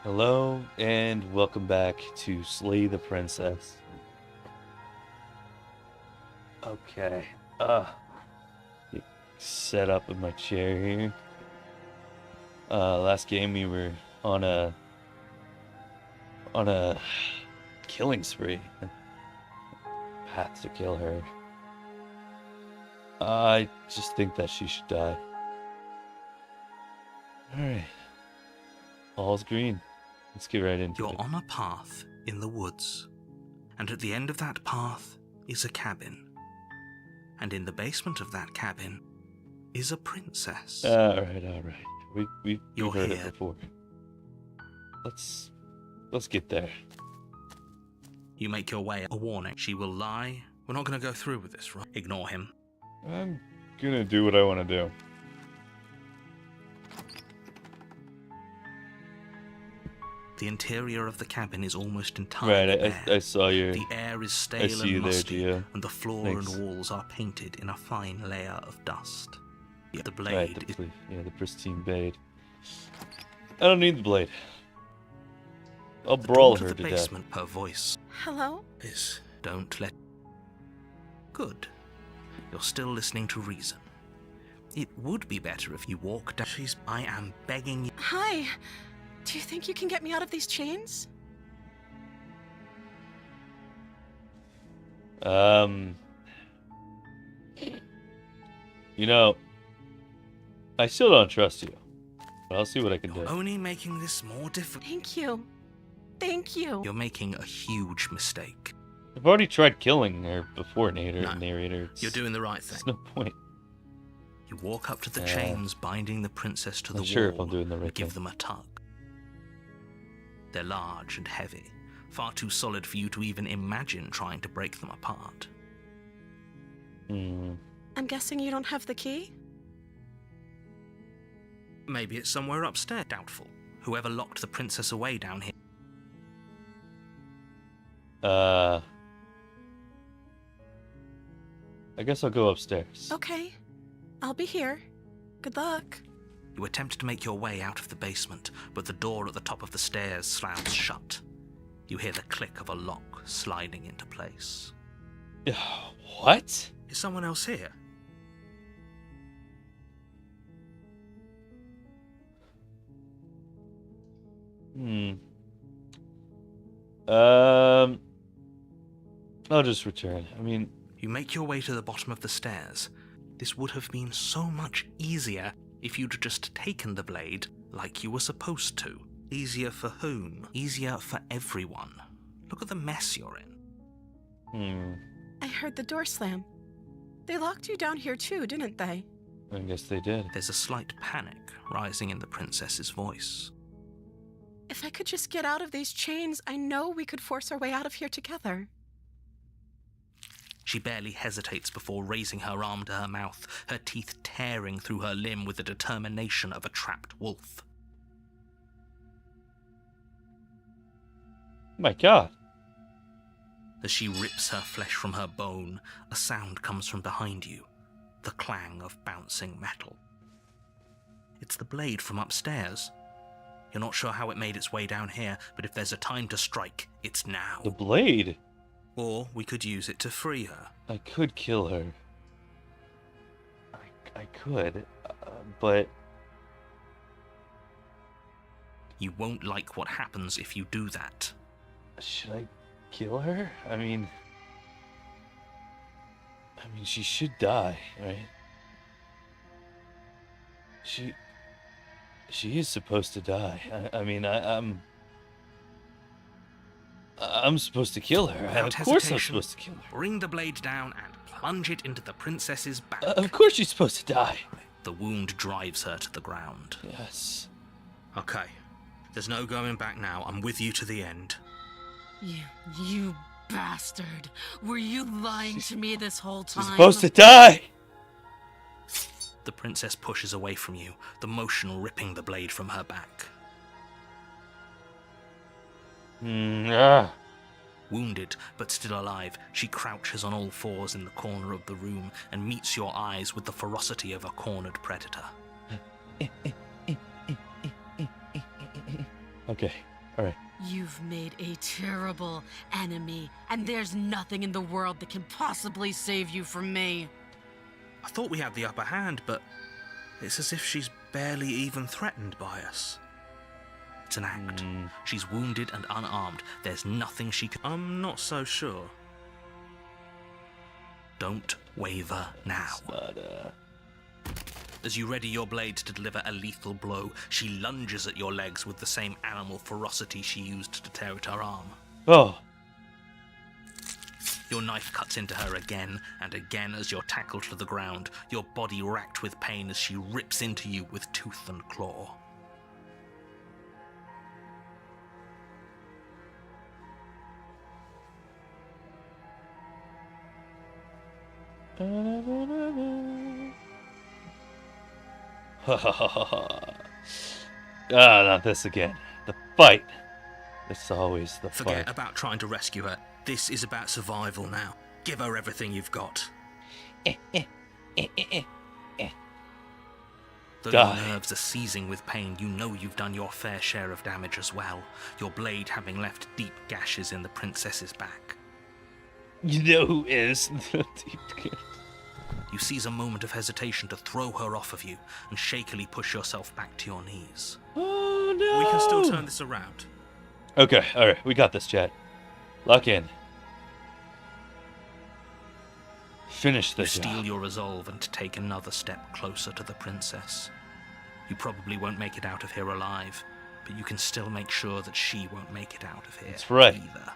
Hello and welcome back to Slay the Princess. Okay. Get set up in my chair here. Last game we were on a killing spree. Path to kill her. I just think that she should die. Alright. All's green. Let's get right into You're it. on a path in the woods, and at the end of that path is a cabin. And in the basement of that cabin is a princess. Alright. We've You're heard here. it before. Let's get there. You make your way. A warning. She will lie. We're not going to go through with this, right? Ignore him. I'm gonna do what I want to do. The interior of the cabin is almost entirely Right, bare. I saw your... The air is I stale see you and there, musty, Gio. and the floor Thanks. and walls are painted in a fine layer of dust. Yet the blade Right, is... the pristine blade. I don't need the blade. I'll The brawl door her to the to death. basement. Her voice Hello? is, don't let... Good. You're still listening to reason. It would be better if you walked down... I am begging you... Hi. Do you think you can get me out of these chains? You know, I still don't trust you. But I'll see what I can do. You're only making this more difficult. Thank you. Thank you. You're making a huge mistake. I've already tried killing her before, narrator. No, You're doing the right There's thing. no point. You walk up to the chains binding the princess to the Not sure if wall I'm doing the right and give thing. them a tug. They're large and heavy, far too solid for you to even imagine trying to break them apart. I'm guessing you don't have the key? Maybe it's somewhere upstairs. Doubtful. Whoever locked the princess away down here. I guess I'll go upstairs. Okay. I'll be here. Good luck. You attempt to make your way out of the basement, but the door at the top of the stairs slams shut. You hear the click of a lock sliding into place. What? Is someone else here? I'll just return. I mean, You make your way to the bottom of the stairs. This would have been so much easier if you'd just taken the blade like you were supposed to. Easier for whom? Easier for everyone. Look at the mess you're in. I heard the door slam. They locked you down here too, didn't they? I guess they did. There's a slight panic rising in the princess's voice. If I could just get out of these chains, I know we could force our way out of here together. She barely hesitates before raising her arm to her mouth, her teeth tearing through her limb with the determination of a trapped wolf. My God. As she rips her flesh from her bone, a sound comes from behind you, the clang of bouncing metal. It's the blade from upstairs. You're not sure how it made its way down here, but if there's a time to strike, it's now. The blade. Or we could use it to free her. I could kill her. I could, but You won't like what happens if you do that. should I kill her? I mean, she should die, right? She is supposed to die. I'm supposed to kill her. Without Of course I'm hesitation, supposed to kill her. Bring the blade down and plunge it into the princess's back. Of course she's supposed to die. The wound drives her to the ground. Yes. Okay. There's no going back now. I'm with you to the end. You bastard. Were you lying to me this whole time? She's supposed to die. The princess pushes away from you, the motion ripping the blade from her back. Wounded, but still alive, she crouches on all fours in the corner of the room and meets your eyes with the ferocity of a cornered predator. Okay, Alright. You've made a terrible enemy, and there's nothing in the world that can possibly save you from me. I thought we had the upper hand, but it's as if she's barely even threatened by us. It's an act. She's wounded and unarmed. There's nothing she can... I'm not so sure. Don't waver now. But, As you ready your blades to deliver a lethal blow, she lunges at your legs with the same animal ferocity she used to tear at her arm. oh. Your knife cuts into her again and again as you're tackled to the ground, your body racked with pain as she rips into you with tooth and claw. Not this again. The fight. It's always the Forget fight. about trying to rescue her. This is about survival now. Give her everything you've got. Though Die. your nerves are seizing with pain, you know you've done your fair share of damage as well, your blade having left deep gashes in the princess's back. You know who is the deep kid? You seize a moment of hesitation to throw her off of you and shakily push yourself back to your knees. Oh no! We can still turn this around. Okay, alright, we got this, chat. Lock in. Finish You this steel job. your resolve and take another step closer to the princess. You probably won't make it out of here alive, but you can still make sure that she won't make it out of here That's right. either.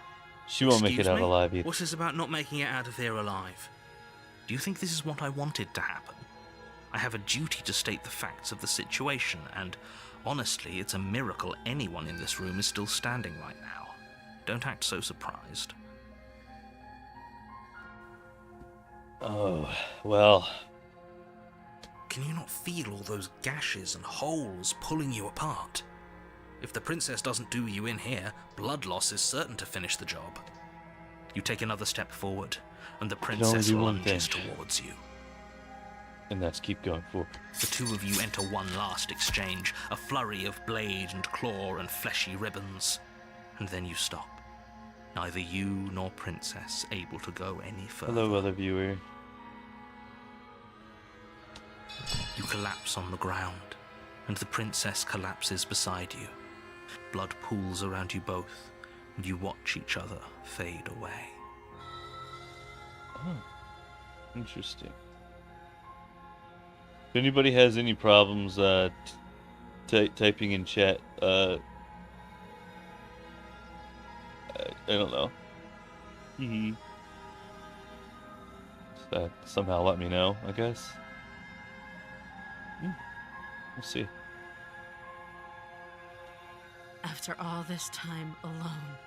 She won't make it Excuse out me? alive either. What's this about not making it out of here alive? Do you think this is what I wanted to happen? I have a duty to state the facts of the situation, and honestly, it's a miracle anyone in this room is still standing right now. Don't act so surprised. Oh, well. Can you not feel all those gashes and holes pulling you apart? If the princess doesn't do you in here, blood loss is certain to finish the job. You take another step forward, and the only princess do one lunges thing. towards you. And that's keep going forward. The two of you enter one last exchange, a flurry of blade and claw and fleshy ribbons. And then you stop. Neither you nor princess able to go any further. Hello, other viewer. You collapse on the ground, and the princess collapses beside you. Blood pools around you both, and you watch each other fade away. Oh, interesting. If anybody has any problems typing in chat, I don't know. Somehow let me know, I guess. We'll see. After all this time alone,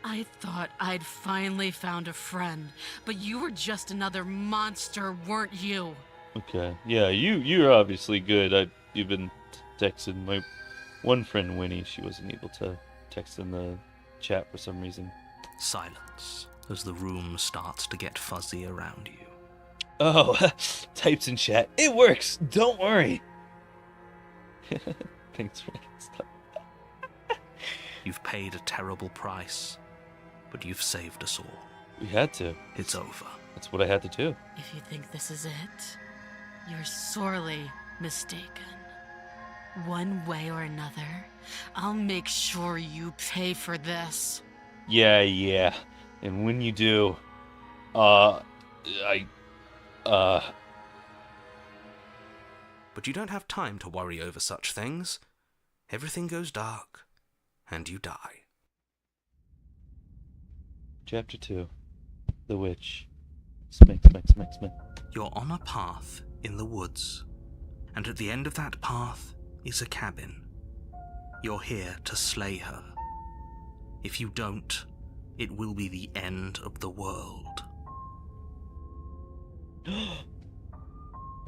I thought I'd finally found a friend, but you were just another monster, weren't you? Okay. Yeah, you're obviously good. You've been texting my one friend Winnie. She wasn't able to text in the chat for some reason. Silence as the room starts to get fuzzy around you. Oh, types in chat. It works. Don't worry. Thanks for stuff. You've paid a terrible price, but you've saved us all. We had to. It's over. That's what I had to do. If you think this is it, you're sorely mistaken. One way or another, I'll make sure you pay for this. Yeah. And when you do, But you don't have time to worry over such things. Everything goes dark, and you die. Chapter 2. The Witch. Smack. You're on a path in the woods, and at the end of that path is a cabin. You're here to slay her. If you don't, it will be the end of the world.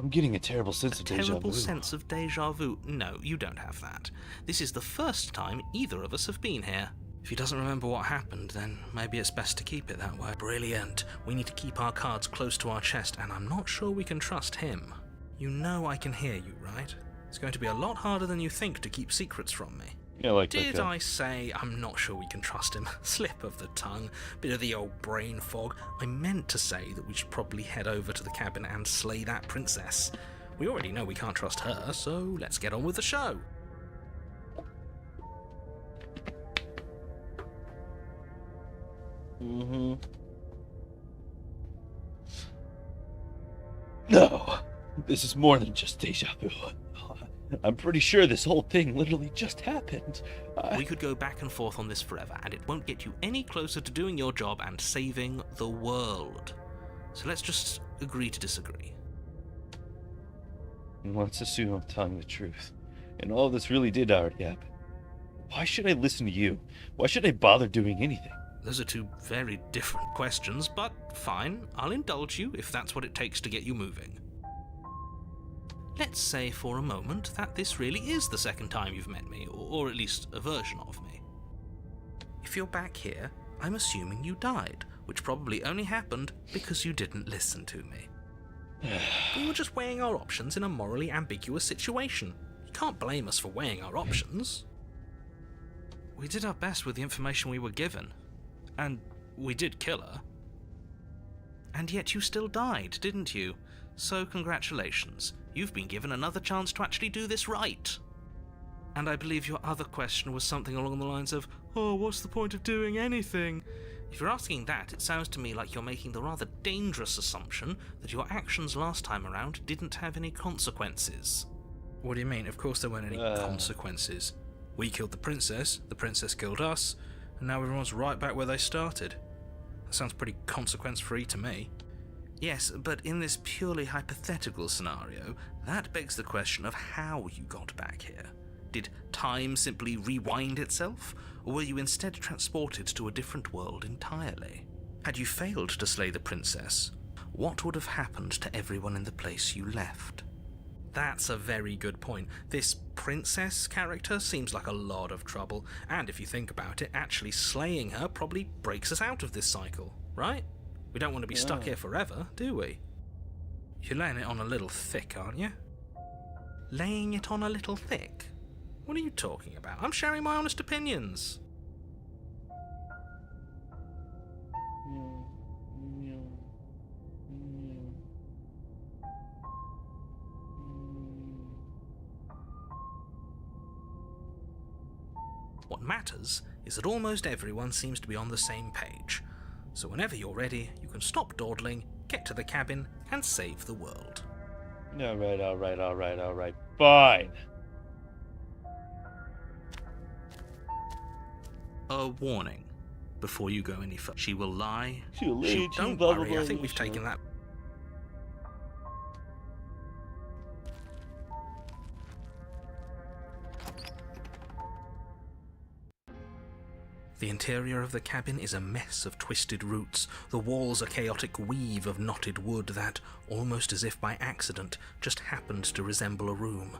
I'm getting a terrible sense of deja Terrible vu. sense of deja vu. No, you don't have that. This is the first time either of us have been here. If he doesn't remember what happened, then maybe it's best to keep it that way. Brilliant. We need to keep our cards close to our chest, and I'm not sure we can trust him. You know I can hear you, right? It's going to be a lot harder than you think to keep secrets from me. Yeah, like Did a- I say I'm not sure we can trust him? Slip of the tongue, bit of the old brain fog. I meant to say that we should probably head over to the cabin and slay that princess. We already know we can't trust her, so let's get on with the show. Mm-hmm. No, this is more than just deja vu. I'm pretty sure this whole thing literally just happened. We could go back and forth on this forever, and it won't get you any closer to doing your job and saving the world. So let's just agree to disagree. Let's assume I'm telling the truth, and all this really did already happen. Why should I listen to you? Why should I bother doing anything? Those are two very different questions, but fine, I'll indulge you if that's what it takes to get you moving. Let's say for a moment that this really is the second time you've met me, or at least a version of me. If you're back here, I'm assuming you died, which probably only happened because you didn't listen to me. We were just weighing our options in a morally ambiguous situation. You can't blame us for weighing our options. We did our best with the information we were given. And we did kill her. And yet you still died, didn't you? So congratulations. You've been given another chance to actually do this right. And I believe your other question was something along the lines of, oh, what's the point of doing anything? If you're asking that, it sounds to me like you're making the rather dangerous assumption that your actions last time around didn't have any consequences. What do you mean? Of course there weren't any consequences. We killed the princess killed us, and now everyone's right back where they started. That sounds pretty consequence-free to me. Yes, but in this purely hypothetical scenario, that begs the question of how you got back here. Did time simply rewind itself, or were you instead transported to a different world entirely? Had you failed to slay the princess, what would have happened to everyone in the place you left? That's a very good point. This princess character seems like a lot of trouble, and if you think about it, actually slaying her probably breaks us out of this cycle, right? We don't want to be stuck here forever, do we? You're laying it on a little thick, aren't you? Laying it on a little thick? What are you talking about? I'm sharing my honest opinions. What matters is that almost everyone seems to be on the same page. So whenever you're ready, you can stop dawdling, get to the cabin, and save the world. Alright. Fine. A warning. Before you go any further, she will lie. Blah, Don't blah, worry, blah, I think blah, we've taken that. The interior of the cabin is a mess of twisted roots. The walls a chaotic weave of knotted wood that, almost as if by accident, just happened to resemble a room.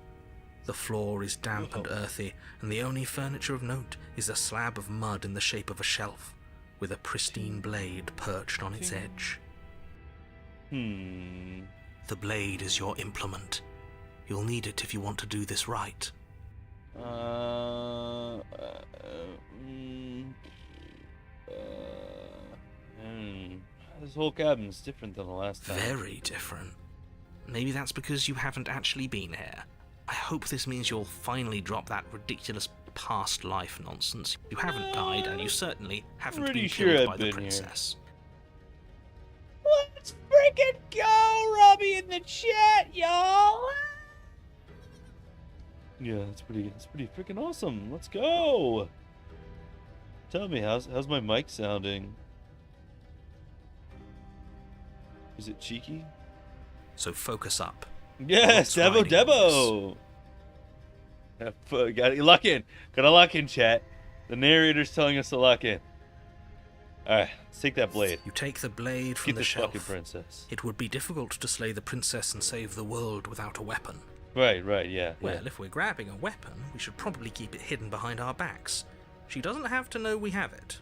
The floor is damp and earthy, and the only furniture of note is a slab of mud in the shape of a shelf, with a pristine blade perched on its edge. The blade is your implement. You'll need it if you want to do this right. This whole cabin's different than the last time. Very different. Maybe that's because you haven't actually been here. I hope this means you'll finally drop that ridiculous past life nonsense. You haven't died, and you certainly haven't Pretty been sure killed I've by the been princess. Let's freaking go, Robbie, in the chat, y'all! Yeah, that's pretty freaking awesome. Let's go! Tell me, how's my mic sounding? Is it cheeky? So focus up. Yes, What's Devo riding Devo! Gotta lock in. Gotta lock in, chat. The narrator's telling us to lock in. Alright, let's take that blade. You take the blade from Get the this shelf. fucking princess. It would be difficult to slay the princess and save the world without a weapon. Right, yeah. Well, if we're grabbing a weapon, we should probably keep it hidden behind our backs. She doesn't have to know we have it.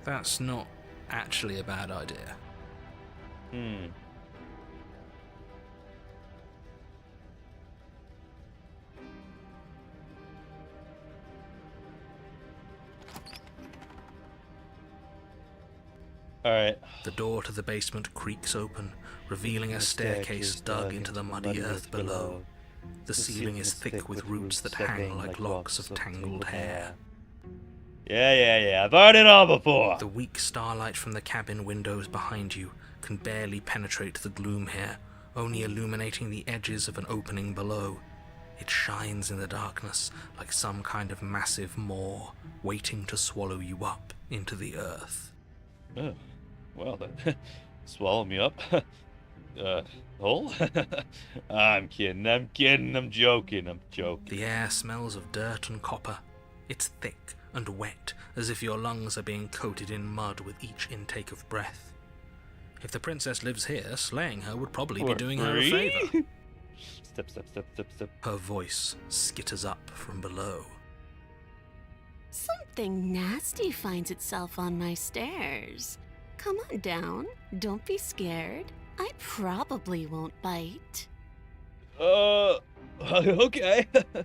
That's not actually a bad idea. Alright. The door to the basement creaks open, revealing a staircase dug into the muddy earth below. The ceiling is thick with roots that hang like locks of tangled hair. Yeah. I've heard it all before. The weak starlight from the cabin windows behind you can barely penetrate the gloom here, only illuminating the edges of an opening below. It shines in the darkness like some kind of massive maw, waiting to swallow you up into the earth. Oh, well then. Swallow me up. Hole? I'm kidding, I'm joking. The air smells of dirt and copper. It's thick and wet, as if your lungs are being coated in mud with each intake of breath. If the princess lives here, slaying her would probably be doing her a favor. Step. Her voice skitters up from below. Something nasty finds itself on my stairs. Come on down. Don't be scared. I probably won't bite. Okay. I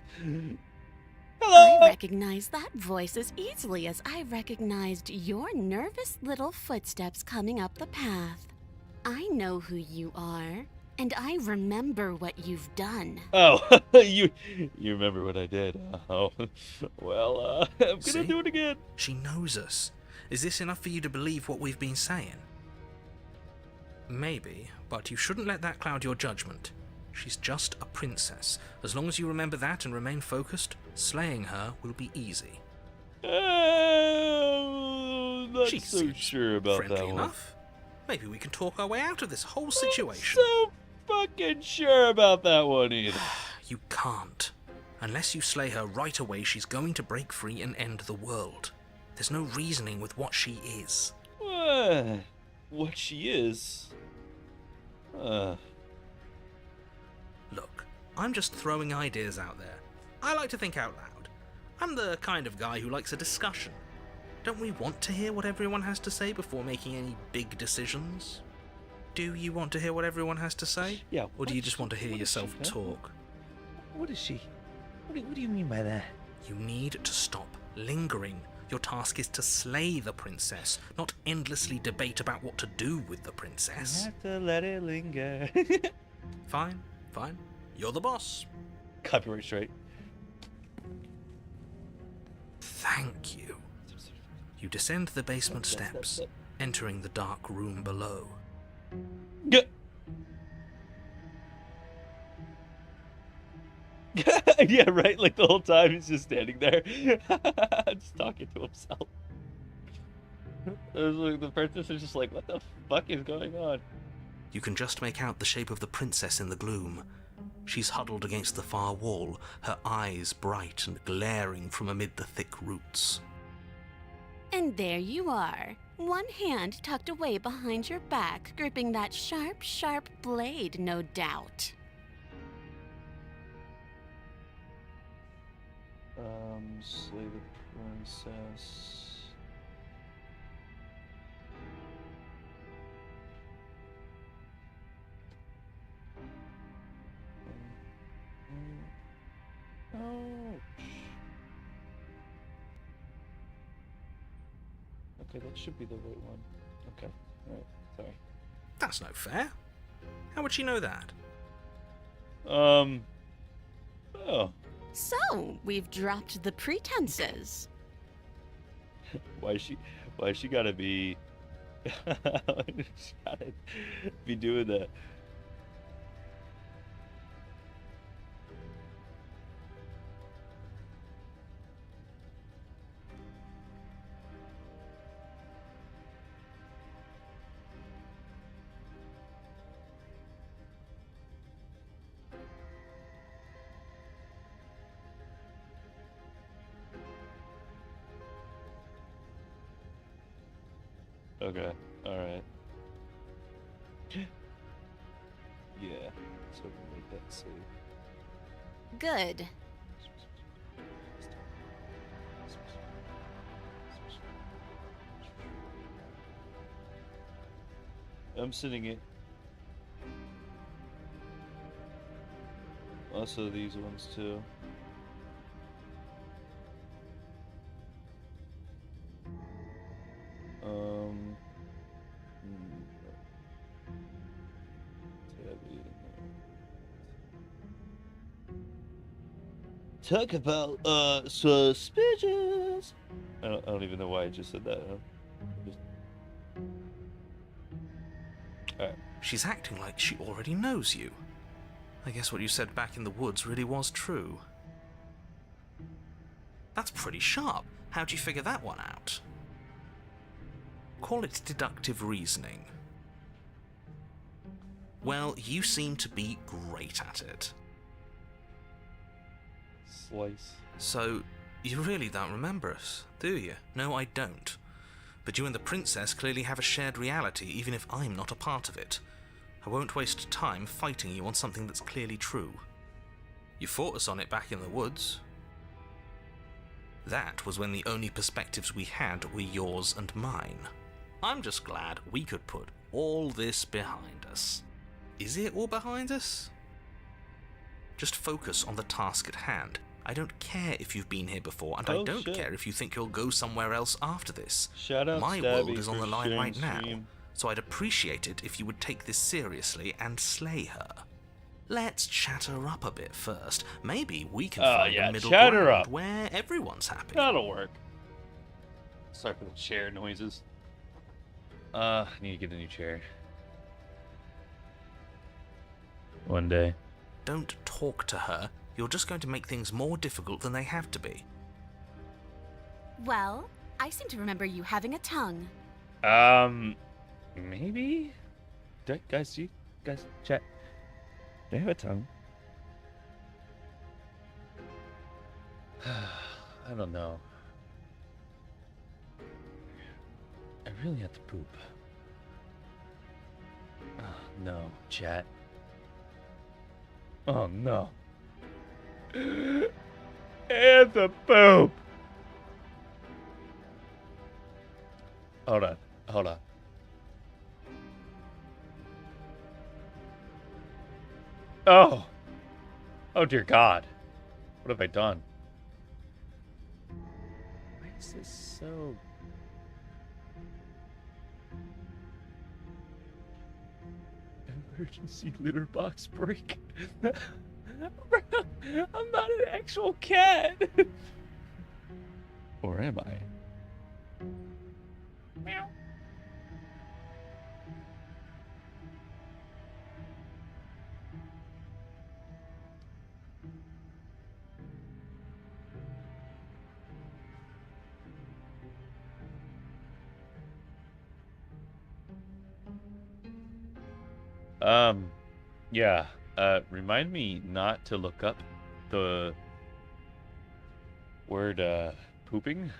Hello! recognize that voice as easily as I recognized your nervous little footsteps coming up the path. I know who you are, and I remember what you've done. Oh, you remember what I did? Oh, well, I'm gonna See? do it again. She knows us. Is this enough for you to believe what we've been saying? Maybe, but you shouldn't let that cloud your judgment. She's just a princess. As long as you remember that and remain focused, slaying her will be easy. Not She so seems sure about friendly that one. enough. Maybe we can talk our way out of this whole Not situation. so fucking sure about that one either. You can't. Unless you slay her right away, she's going to break free and end the world. There's no reasoning with what she is. What she is? Look, I'm just throwing ideas out there. I like to think out loud. I'm the kind of guy who likes a discussion. Don't we want to hear what everyone has to say before making any big decisions? Do you want to hear what everyone has to say? Yeah. Or do you just want to hear yourself talk? What is she? What do you mean by that? You need to stop lingering. Your task is to slay the princess, not endlessly debate about what to do with the princess. Have to let it linger. Fine. You're the boss. Copyright straight. Thank you. You descend the basement steps, entering the dark room below. Yeah, right. Like the whole time he's just standing there, just talking to himself. The princess is just like, "What the fuck is going on?" You can just make out the shape of the princess in the gloom. She's huddled against the far wall, her eyes bright and glaring from amid the thick roots. And there you are, one hand tucked away behind your back, gripping that sharp, sharp blade, no doubt. Slay the princess. Okay, that should be the right one. Okay, alright, sorry. That's no fair. How would she know that? Oh. So, we've dropped the pretenses. Why she gotta be why does she gotta be doing that? Okay, alright. Yeah, so we'll make that save. Good. I'm sending it. Also these ones too. talk about suspicious. I don't even know why I just said that. Just... Alright. She's acting like she already knows you. I guess what you said back in the woods really was true. That's pretty sharp. How'd you figure that one out? Call it deductive reasoning. Well, you seem to be great at it. Slice. So, you really don't remember us, do you? No, I don't. But you and the princess clearly have a shared reality, even if I'm not a part of it. I won't waste time fighting you on something that's clearly true. You fought us on it back in the woods. That was when the only perspectives we had were yours and mine. I'm just glad we could put all this behind us. Is it all behind us? Just focus on the task at hand. I don't care if you've been here before, and I don't care if you think you'll go somewhere else after this. Shout out My Stabby world is on for the line sharing right now, stream. so I'd appreciate it if you would take this seriously and slay her. Let's chat her up a bit first. Maybe we can find a middle chat her ground up. where everyone's happy. That'll work. Sorry for the chair noises. I need to get a new chair. One day. Don't talk to her. You're just going to make things more difficult than they have to be. Well, I seem to remember you having a tongue. Maybe? Do you guys chat? Do I have a tongue? I don't know. I really have to poop. Oh, no, chat. Oh, no. And the poop! Hold on. Oh dear God. What have I done? Why is this so... Emergency litter box break. I'm not an actual cat. Or am I? Meow. Yeah, remind me not to look up the word, pooping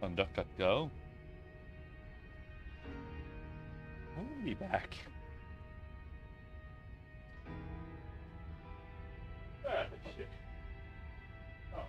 on DuckDuckGo. I'm gonna be back. Ah, shit. Oh.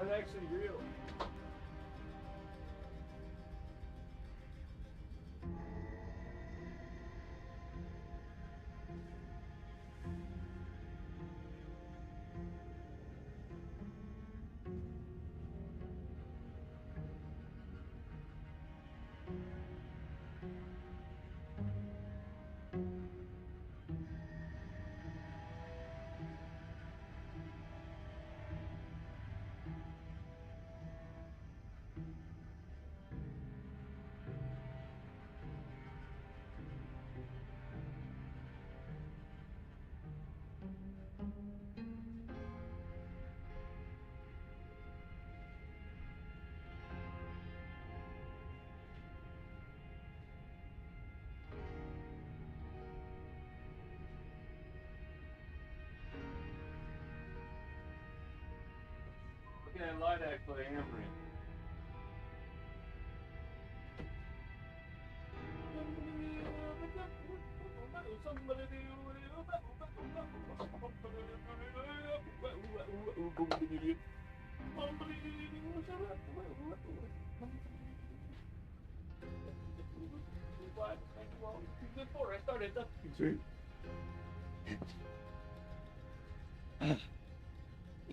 not actually real. Look at that light actually hammering.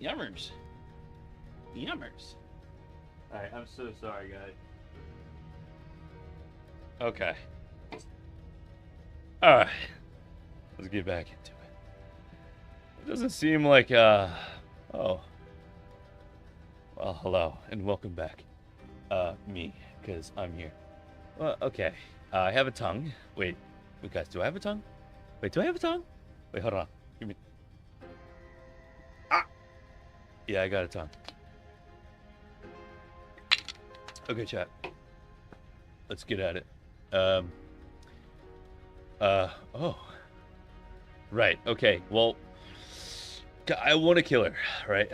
Yummers. Yummers. Alright, I'm so sorry, guys. Okay. Alright. Let's get back into it. It doesn't seem like, oh. Well, hello, and welcome back. Me, because I'm here. Well, okay. I have a tongue. Wait, guys, do I have a tongue? Wait, do I have a tongue? Wait, hold on. Give me... Ah! Yeah, I got a tongue. Okay, chat. Let's get at it. Oh. Right, okay, well... I want to kill her, right?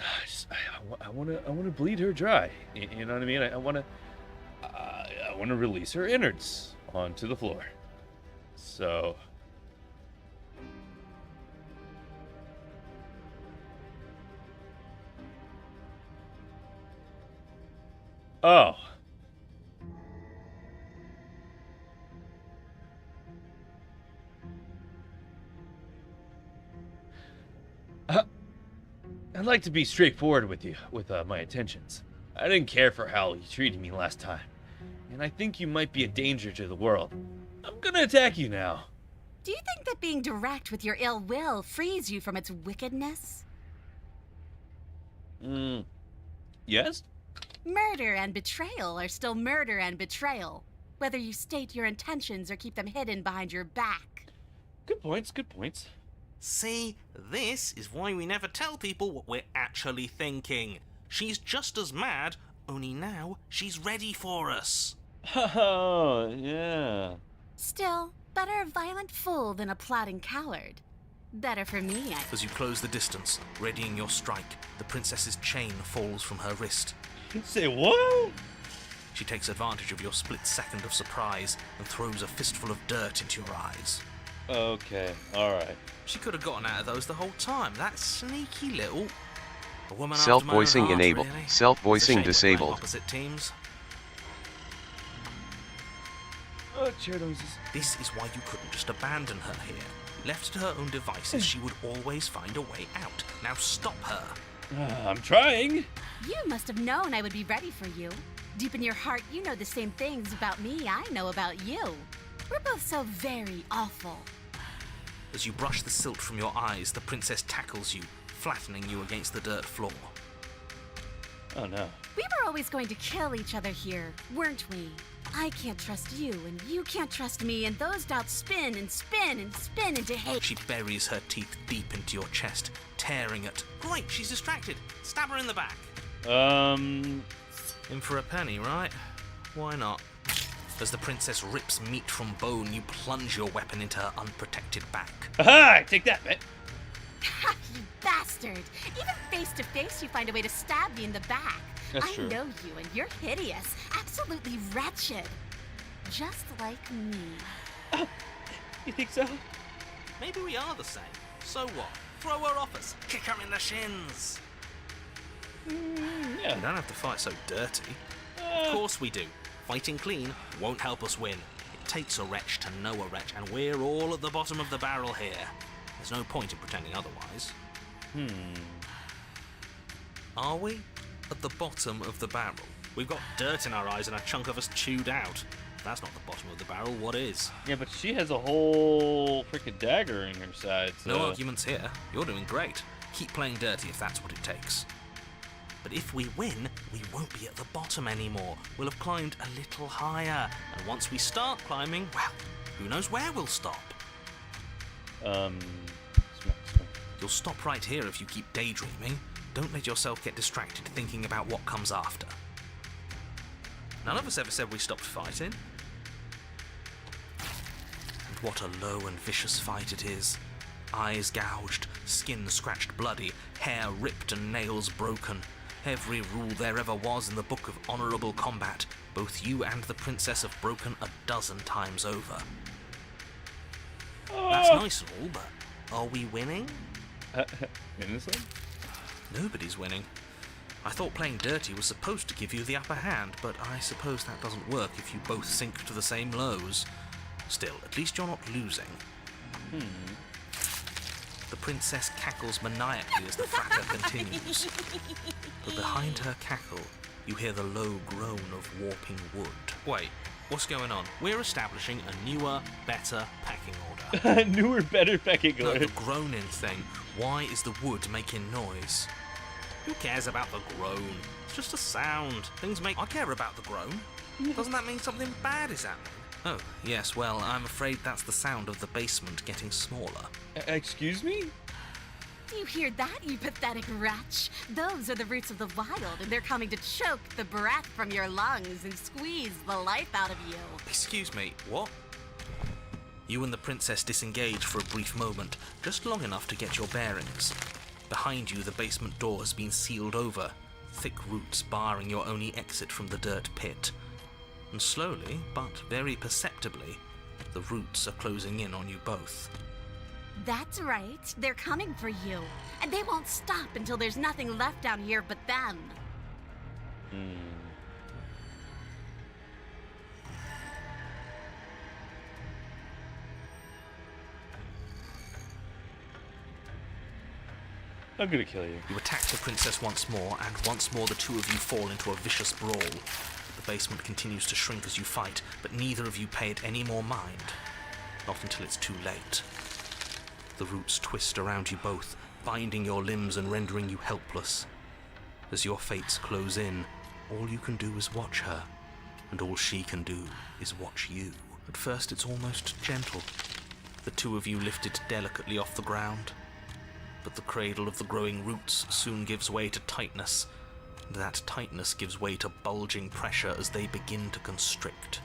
I want to bleed her dry. You know what I mean? I want to release her innards onto the floor. So... Oh. I'd like to be straightforward with you, with my intentions. I didn't care for how you treated me last time, and I think you might be a danger to the world. I'm gonna attack you now. Do you think that being direct with your ill will frees you from its wickedness? Yes? Murder and betrayal are still murder and betrayal, whether you state your intentions or keep them hidden behind your back. Good points, good points. See, this is why we never tell people what we're actually thinking. She's just as mad, only now she's ready for us. Oh, yeah. Still, better a violent fool than a plotting coward. Better for me, As you close the distance, readying your strike, the princess's chain falls from her wrist. Say what? She takes advantage of your split second of surprise and throws a fistful of dirt into your eyes. Okay, alright. She could have gotten out of those the whole time. That sneaky little... A woman Self-voicing after my own heart, enabled. really. Self-voicing It's a shame we're playing disabled. opposite teams. Oh, chair noises. This is why you couldn't just abandon her here. Left to her own devices, she would always find a way out. Now stop her. I'm trying. You must have known I would be ready for you. Deep in your heart, you know the same things about me I know about you. We're both so very awful. As you brush the silt from your eyes, the princess tackles you, flattening you against the dirt floor. Oh no. We were always going to kill each other here, weren't we? I can't trust you, and you can't trust me, and those doubts spin and spin and spin into hate. She buries her teeth deep into your chest, tearing it. Great, she's distracted. Stab her in the back. In for a penny, right? Why not? As the princess rips meat from bone, you plunge your weapon into her unprotected back. Aha! Take that, man. Ha, you bastard! Even face to face, you find a way to stab me in the back. That's I true. know you, and you're hideous, absolutely wretched. Just like me. You think so? Maybe we are the same. So what? Throw her off us. Kick her in the shins. Yeah. We don't have to fight so dirty. Of course we do. Fighting clean won't help us win. It takes a wretch to know a wretch, and we're all at the bottom of the barrel here. There's no point in pretending otherwise. Are we? At the bottom of the barrel? We've got dirt in our eyes and a chunk of us chewed out. If that's not the bottom of the barrel, what is? Yeah, but she has a whole freaking dagger in her side. So. No arguments here. You're doing great. Keep playing dirty if that's what it takes. But if we win, we won't be at the bottom anymore. We'll have climbed a little higher. And once we start climbing, well, who knows where we'll stop? Smart. You'll stop right here if you keep daydreaming. Don't let yourself get distracted thinking about what comes after. None of us ever said we stopped fighting. And what a low and vicious fight it is. Eyes gouged, skin scratched bloody, hair ripped and nails broken. Every rule there ever was in the Book of Honourable Combat, both you and the Princess have broken a dozen times over. That's nice and all, but are we winning? Innocent? Nobody's winning. I thought playing dirty was supposed to give you the upper hand, but I suppose that doesn't work if you both sink to the same lows. Still, at least you're not losing. The princess cackles maniacally as the fracas continues. But behind her cackle, you hear the low groan of warping wood. Wait, what's going on? We're establishing a newer, better packing order. Newer, better pecking No, order. the groaning thing. Why is the wood making noise? Who cares about the groan? It's just a sound. Things make... I care about the groan. Doesn't that mean something bad is happening? Oh, yes, well, I'm afraid that's the sound of the basement getting smaller. Excuse me? Do you hear that, you pathetic wretch? Those are the roots of the wild, and they're coming to choke the breath from your lungs and squeeze the life out of you. Excuse me, what? You and the princess disengage for a brief moment, just long enough to get your bearings. Behind you, the basement door has been sealed over, thick roots barring your only exit from the dirt pit. And slowly, but very perceptibly, the roots are closing in on you both. That's right. They're coming for you. And they won't stop until there's nothing left down here but them. I'm gonna kill you. You attack the princess once more, and once more the two of you fall into a vicious brawl. The basement continues to shrink as you fight, but neither of you pay it any more mind. Not until it's too late. The roots twist around you both, binding your limbs and rendering you helpless. As your fates close in, all you can do is watch her, and all she can do is watch you. At first it's almost gentle. The two of you lifted delicately off the ground. But the cradle of the growing roots soon gives way to tightness, and that tightness gives way to bulging pressure as they begin to constrict.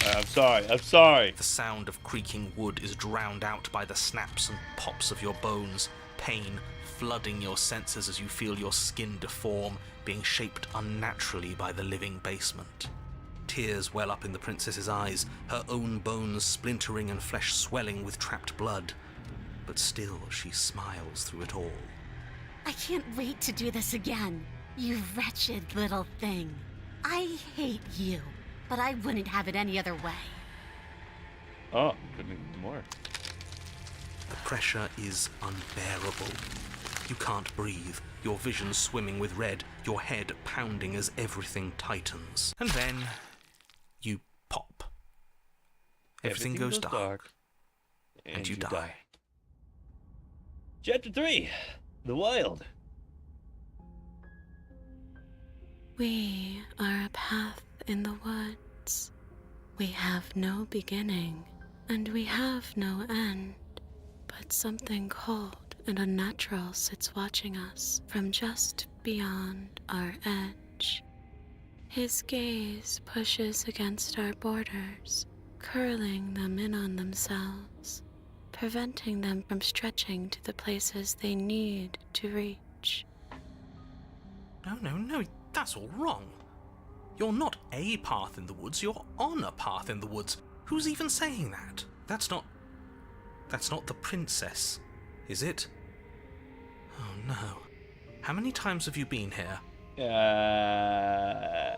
I'm sorry. The sound of creaking wood is drowned out by the snaps and pops of your bones, pain flooding your senses as you feel your skin deform, being shaped unnaturally by the living basement. Tears well up in the princess's eyes, her own bones splintering and flesh swelling with trapped blood. But still she smiles through it all. I can't wait to do this again, you wretched little thing. I hate you, but I wouldn't have it any other way. Oh, couldn't agree more. The pressure is unbearable. You can't breathe, your vision swimming with red, your head pounding as everything tightens. And then you pop. Everything goes dark, and you die. Chapter 3, The Wild. We are a path in the woods. We have no beginning, and we have no end. But something cold and unnatural sits watching us from just beyond our edge. His gaze pushes against our borders, curling them in on themselves, preventing them from stretching to the places they need to reach. No, that's all wrong. You're not a path in the woods, you're on a path in the woods. Who's even saying that? That's not the princess, is it? Oh no. How many times have you been here? I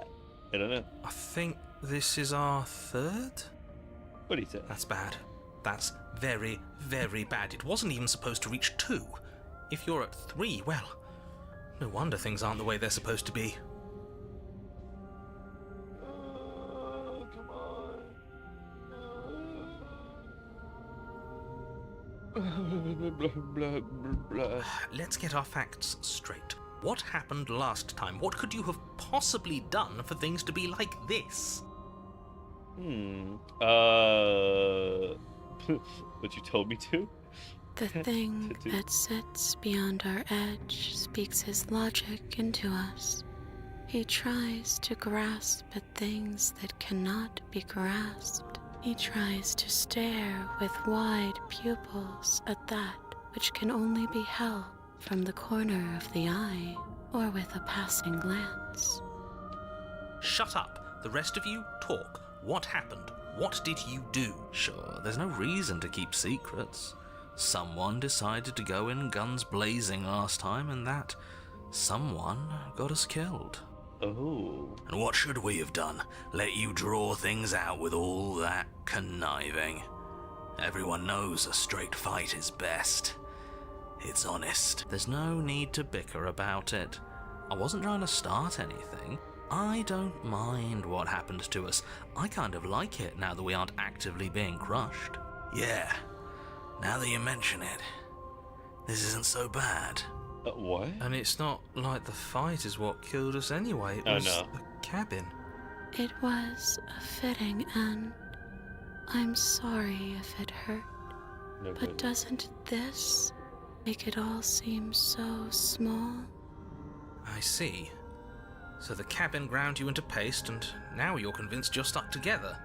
don't know. I think this is our third? What do you say? That's bad. That's very, very bad. It wasn't even supposed to reach 2. If you're at 3, well, no wonder things aren't the way they're supposed to be. Come on. Blah, blah, blah. Let's get our facts straight. What happened last time? What could you have possibly done for things to be like this? What you told me to? The thing that sits beyond our edge speaks his logic into us. He tries to grasp at things that cannot be grasped. He tries to stare with wide pupils at that which can only be held from the corner of the eye or with a passing glance. Shut up. The rest of you, talk. What happened? What did you do? Sure, there's no reason to keep secrets. Someone decided to go in guns blazing last time, and that someone got us killed. Oh. And what should we have done? Let you draw things out with all that conniving? Everyone knows a straight fight is best. It's honest. There's no need to bicker about it. I wasn't trying to start anything. I don't mind what happened to us. I kind of like it now that we aren't actively being crushed. Yeah, now that you mention it, this isn't so bad. What? And it's not like the fight is what killed us anyway. It Oh, was no. the cabin. It was a fitting end. I'm sorry if it hurt, No but good. doesn't this make it all seem so small? I see. So the cabin ground you into paste, and now you're convinced you're stuck together.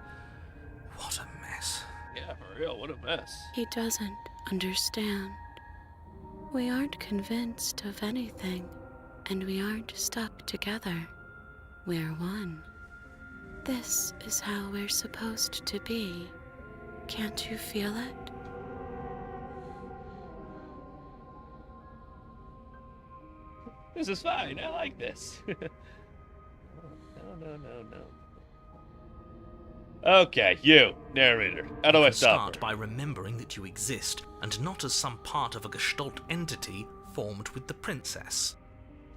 What a mess. Yeah, for real, what a mess. He doesn't understand. We aren't convinced of anything, and we aren't stuck together. We're one. This is how we're supposed to be. Can't you feel it? This is fine, I like this. No. Okay, you, narrator. How do I stop Start her? by remembering that you exist, and not as some part of a Gestalt entity formed with the princess.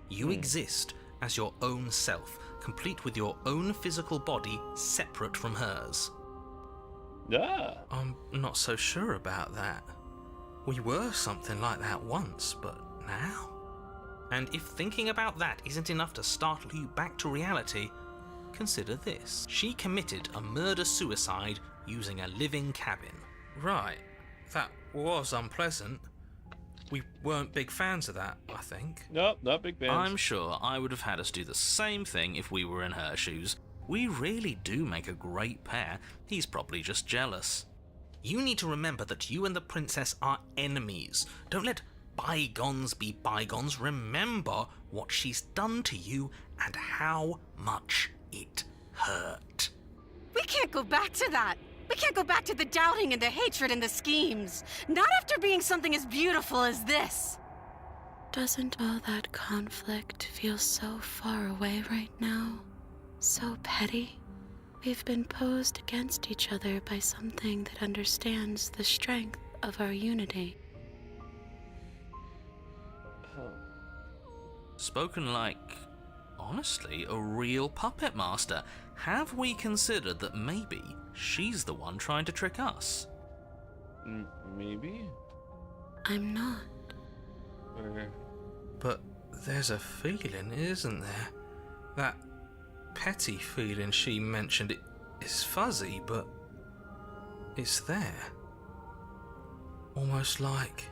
You exist as your own self, complete with your own physical body separate from hers. Ah, I'm not so sure about that. We were something like that once, but now? And if thinking about that isn't enough to startle you back to reality, consider this. She committed a murder-suicide using a living cabin. Right, that was unpleasant. We weren't big fans of that, I think. nope, not big fans. I'm sure I would have had us do the same thing if we were in her shoes. We really do make a great pair. He's probably just jealous. You need to remember that you and the princess are enemies. Don't let bygones be bygones. Remember what she's done to you and how much it hurt. We can't go back to that. We can't go back to the doubting and the hatred and the schemes. Not after being something as beautiful as this. Doesn't all that conflict feel so far away right now? So petty? We've been posed against each other by something that understands the strength of our unity. Spoken like, honestly, a real puppet master. Have we considered that maybe she's the one trying to trick us? Maybe? I'm not. Or... But there's a feeling, isn't there? That petty feeling she mentioned, it is fuzzy, but it's there. Almost like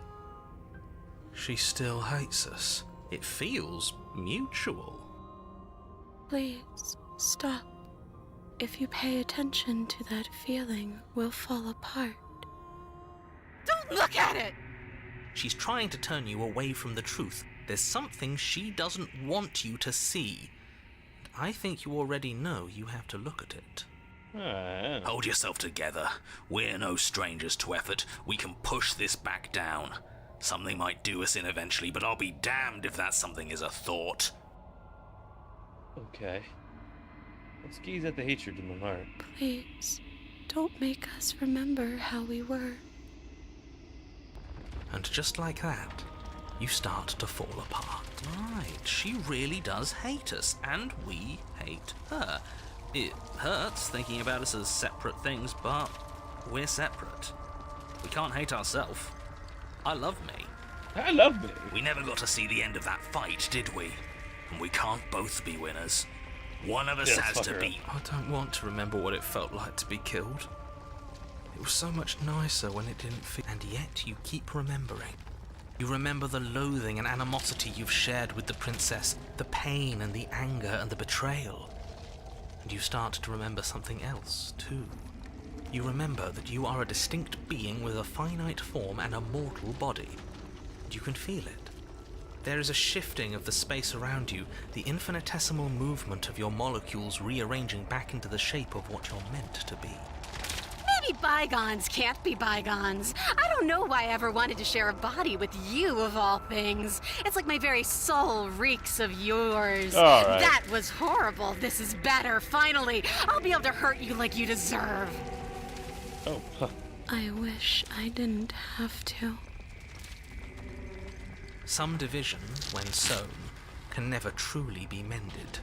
she still hates us. It feels mutual. Please, stop. If you pay attention to that feeling, we'll fall apart. Don't look at it! She's trying to turn you away from the truth. There's something she doesn't want you to see. I think you already know you have to look at it. Hold yourself together. We're no strangers to effort. We can push this back down. Something might do us in eventually, but I'll be damned if that something is a thought. Okay. Let's gaze at the hatred in the heart. Please, don't make us remember how we were. And just like that, you start to fall apart. Right, she really does hate us, and we hate her. It hurts thinking about us as separate things, but we're separate. We can't hate ourselves. I love me. I love me. We never got to see the end of that fight, did we? And we can't both be winners. One of us Yeah, has fuck to her be. I don't want to remember what it felt like to be killed. It was so much nicer when it didn't feel. And yet you keep remembering. You remember the loathing and animosity you've shared with the princess, the pain and the anger and the betrayal. And you start to remember something else, too. You remember that you are a distinct being with a finite form and a mortal body. And you can feel it. There is a shifting of the space around you, the infinitesimal movement of your molecules rearranging back into the shape of what you're meant to be. Maybe bygones can't be bygones. I don't know why I ever wanted to share a body with you, of all things. It's like my very soul reeks of yours. All right. That was horrible. This is better. Finally, I'll be able to hurt you like you deserve. Oh, huh. I wish I didn't have to. Some division, when sown, can never truly be mended.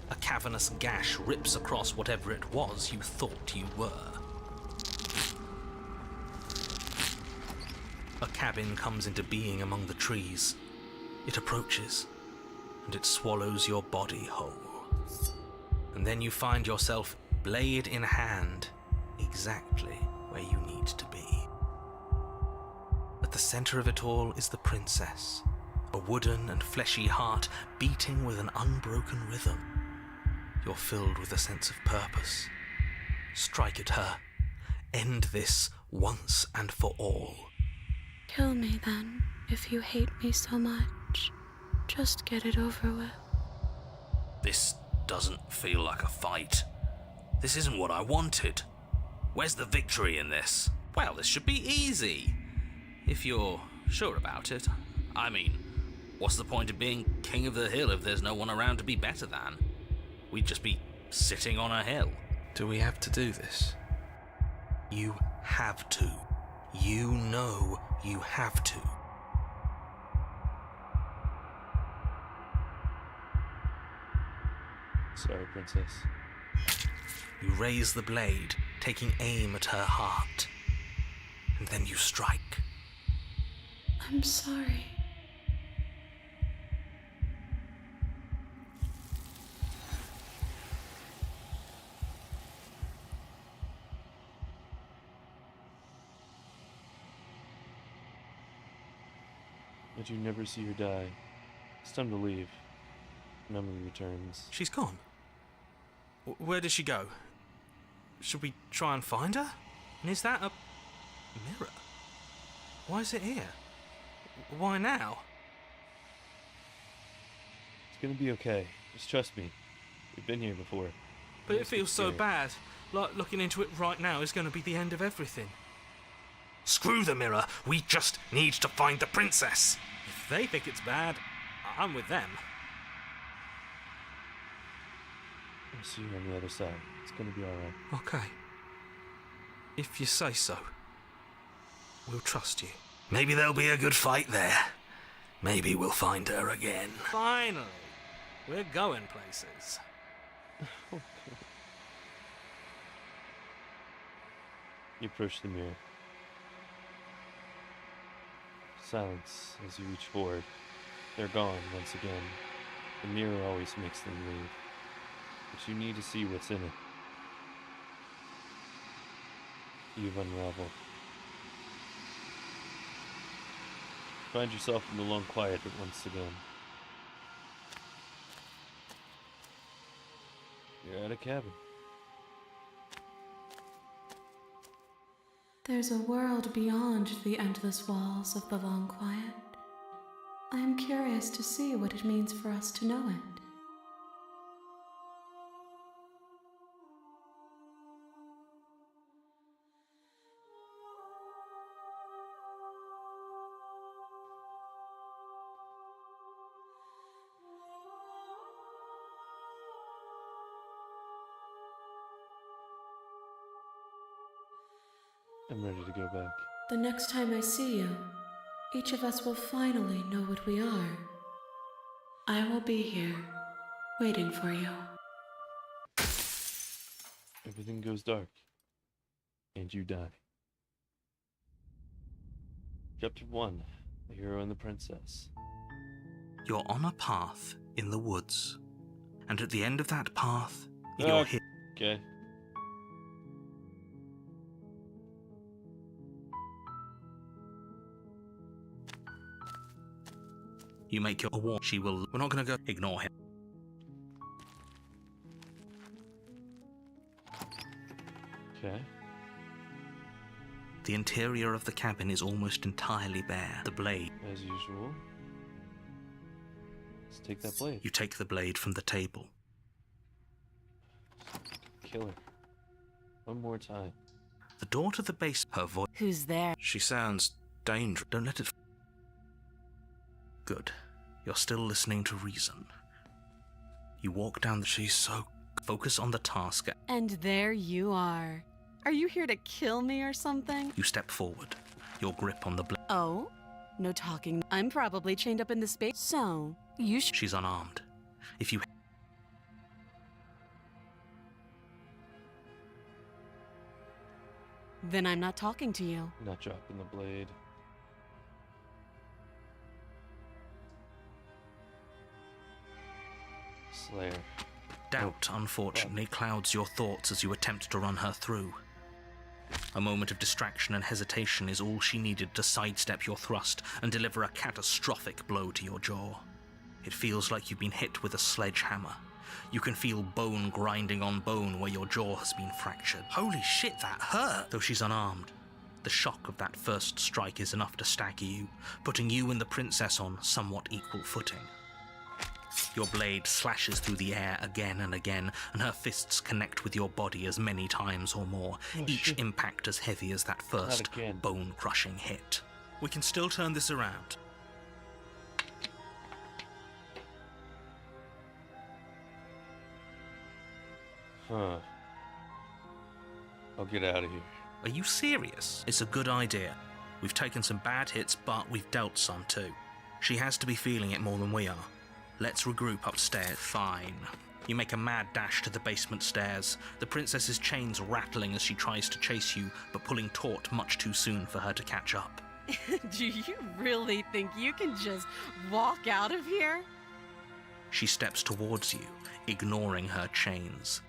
A cavernous gash rips across whatever it was you thought you were. A cabin comes into being among the trees. It approaches, and it swallows your body whole. And then you find yourself, blade in hand, exactly where you need to be. At the center of it all is the princess, a wooden and fleshy heart beating with an unbroken rhythm. You're filled with a sense of purpose. Strike at her. End this once and for all. Kill me then, if you hate me so much. Just get it over with. This doesn't feel like a fight. This isn't what I wanted. Where's the victory in this? Well, this should be easy. If you're sure about it. I mean, what's the point of being king of the hill if there's no one around to be better than? We'd just be sitting on a hill. Do we have to do this? You have to. You know you have to. Sorry, princess. You raise the blade, taking aim at her heart. And then you strike. I'm sorry. But you never see her die. It's time to leave. Memory returns. She's gone. Where did she go? Should we try and find her? And is that a mirror? Why is it here? Why now? It's gonna be okay. Just trust me. We've been here before. But it Let's get feels so scary. bad. Like looking into it right now is going to be the end of everything. Screw the mirror. We just need to find the princess. If they think it's bad, I'm with them. I'll see you on the other side. It's gonna be alright. Okay. If you say so. We'll trust you. Maybe there'll be a good fight there. Maybe we'll find her again. Finally. We're going places. You approach the mirror. Silence as you reach forward. They're gone once again. The mirror always makes them leave. But you need to see what's in it. You've unraveled. Find yourself in the long quiet once again. You're at a cabin. There's a world beyond the endless walls of the long quiet. I am curious to see what it means for us to know it. I'm ready to go back. The next time I see you, each of us will finally know what we are. I will be here, waiting for you. Everything goes dark. And you die. Chapter 1. The Hero and the Princess. You're on a path in the woods, and at the end of that path, you're hit. Okay. You make your war. She will. We're not going to go. Ignore him. Okay. The interior of the cabin is almost entirely bare. The blade. As usual. Let's take that blade. You take the blade from the table. Kill her. One more time. The door to the base. Her voice. Who's there? She sounds dangerous. Don't let it. Good. You're still listening to reason. You walk down the. She's so. Focus on the task. And there you are. Are you here to kill me or something? You step forward. Your grip on the blade. Oh? No talking. I'm probably chained up in the space. So, you should. She's unarmed. If you. Then I'm not talking to you. Not dropping the blade. Slayer. Doubt, unfortunately, clouds your thoughts as you attempt to run her through. A moment of distraction and hesitation is all she needed to sidestep your thrust and deliver a catastrophic blow to your jaw. It feels like you've been hit with a sledgehammer. You can feel bone grinding on bone where your jaw has been fractured. Holy shit, that hurt! Though she's unarmed, the shock of that first strike is enough to stagger you, putting you and the princess on somewhat equal footing. Your blade slashes through the air again and again, and her fists connect with your body as many times or more, each impact as heavy as that first bone-crushing hit. We can still turn this around. Huh. I'll get out of here. Are you serious? It's a good idea. We've taken some bad hits, but we've dealt some too. She has to be feeling it more than we are. Let's regroup upstairs. Fine. You make a mad dash to the basement stairs, the princess's chains rattling as she tries to chase you, but pulling taut much too soon for her to catch up. Do you really think you can just walk out of here? She steps towards you, ignoring her chains.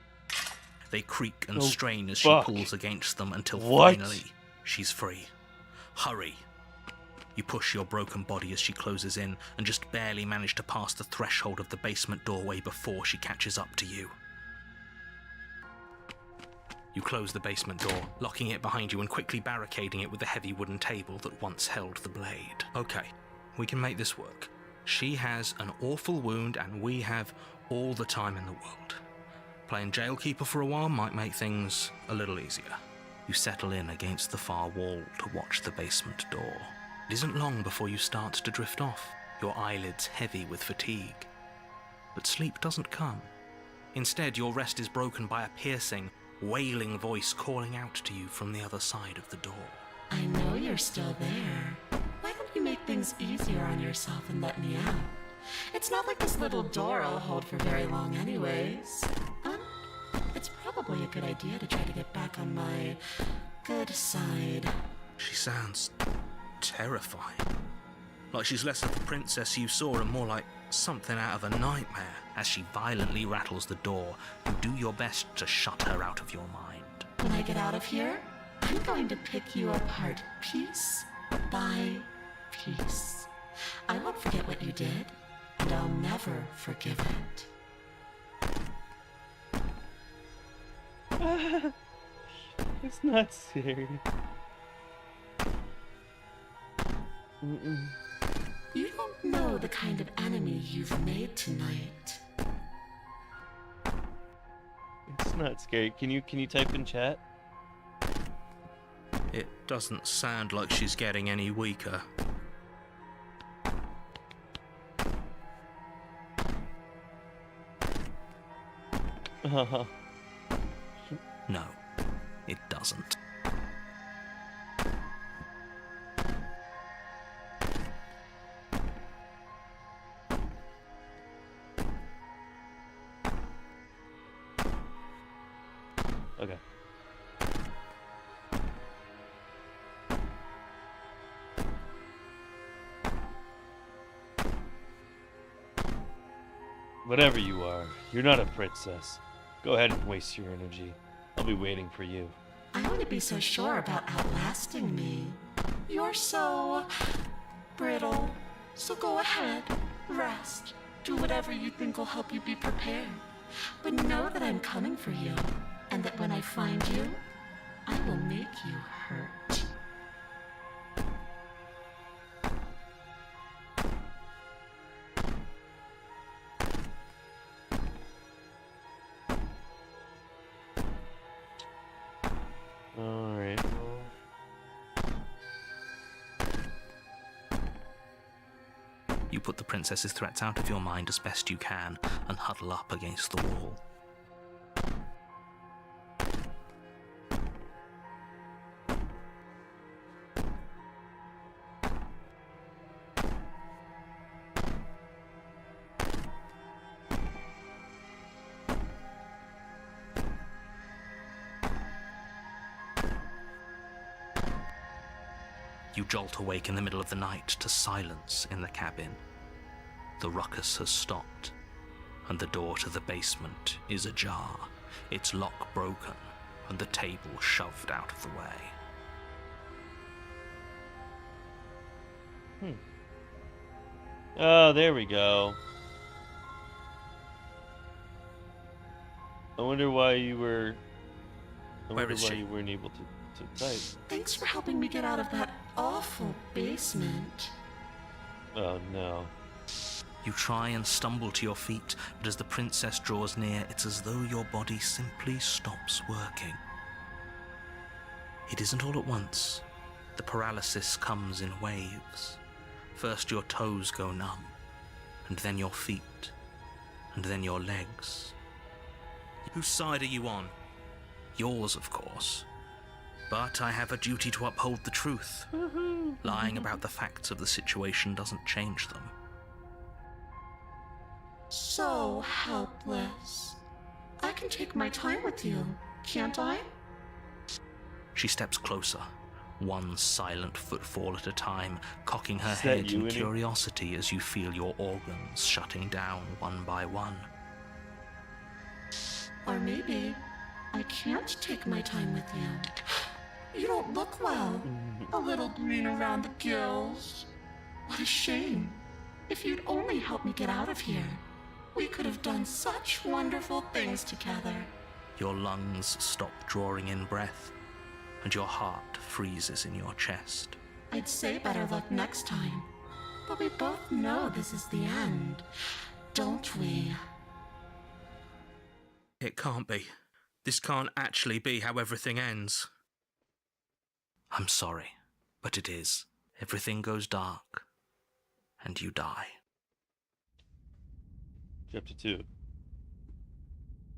They creak and strain as she pulls against them until finally she's free. Hurry. You push your broken body as she closes in and just barely manage to pass the threshold of the basement doorway before she catches up to you. You close the basement door, locking it behind you and quickly barricading it with the heavy wooden table that once held the blade. Okay, we can make this work. She has an awful wound and we have all the time in the world. Playing jailkeeper for a while might make things a little easier. You settle in against the far wall to watch the basement door. It isn't long before you start to drift off, your eyelids heavy with fatigue. But sleep doesn't come. Instead, your rest is broken by a piercing, wailing voice calling out to you from the other side of the door. I know you're still there. Why don't you make things easier on yourself and let me out? It's not like this little door will hold for very long anyways. It's probably a good idea to try to get back on my good side. She sounds terrifying. Like she's less of the princess you saw and more like something out of a nightmare. As she violently rattles the door, you do your best to shut her out of your mind. When I get out of here, I'm going to pick you apart piece by piece. I won't forget what you did, and I'll never forgive it. It's not serious. You don't know the kind of enemy you've made tonight. It's not scary. Can you type in chat? It doesn't sound like she's getting any weaker. Uh-huh. No, it doesn't. Okay. Whatever you are, you're not a princess. Go ahead and waste your energy. I'll be waiting for you. I wouldn't be so sure about outlasting me. You're so brittle. So go ahead, rest. Do whatever you think will help you be prepared. But know that I'm coming for you, and that when I find you, I will make you hurt. Alright. You put the princess's threats out of your mind as best you can and huddle up against the wall. You jolt awake in the middle of the night to silence in the cabin. The ruckus has stopped, and the door to the basement is ajar, its lock broken, and the table shoved out of the way. Oh, there we go. I wonder why you were... Where is she? you weren't able to type. Thanks for helping me get out of that awful basement. Oh, no. You try and stumble to your feet, but as the princess draws near, it's as though your body simply stops working. It isn't all at once. The paralysis comes in waves. First your toes go numb, and then your feet, and then your legs. Whose side are you on? Yours, of course. But I have a duty to uphold the truth. Lying about the facts of the situation doesn't change them. So helpless. I can take my time with you, can't I? She steps closer, one silent footfall at a time, cocking her Is that head you, in Winnie? curiosity as you feel your organs shutting down one by one. Or maybe I can't take my time with you. You don't look well. A little green around the gills. What a shame. If you'd only helped me get out of here, we could have done such wonderful things together. Your lungs stop drawing in breath, and your heart freezes in your chest. I'd say better luck next time. But we both know this is the end, don't we? It can't be. This can't actually be how everything ends. I'm sorry, but it is. Everything goes dark, and you die. Chapter 2.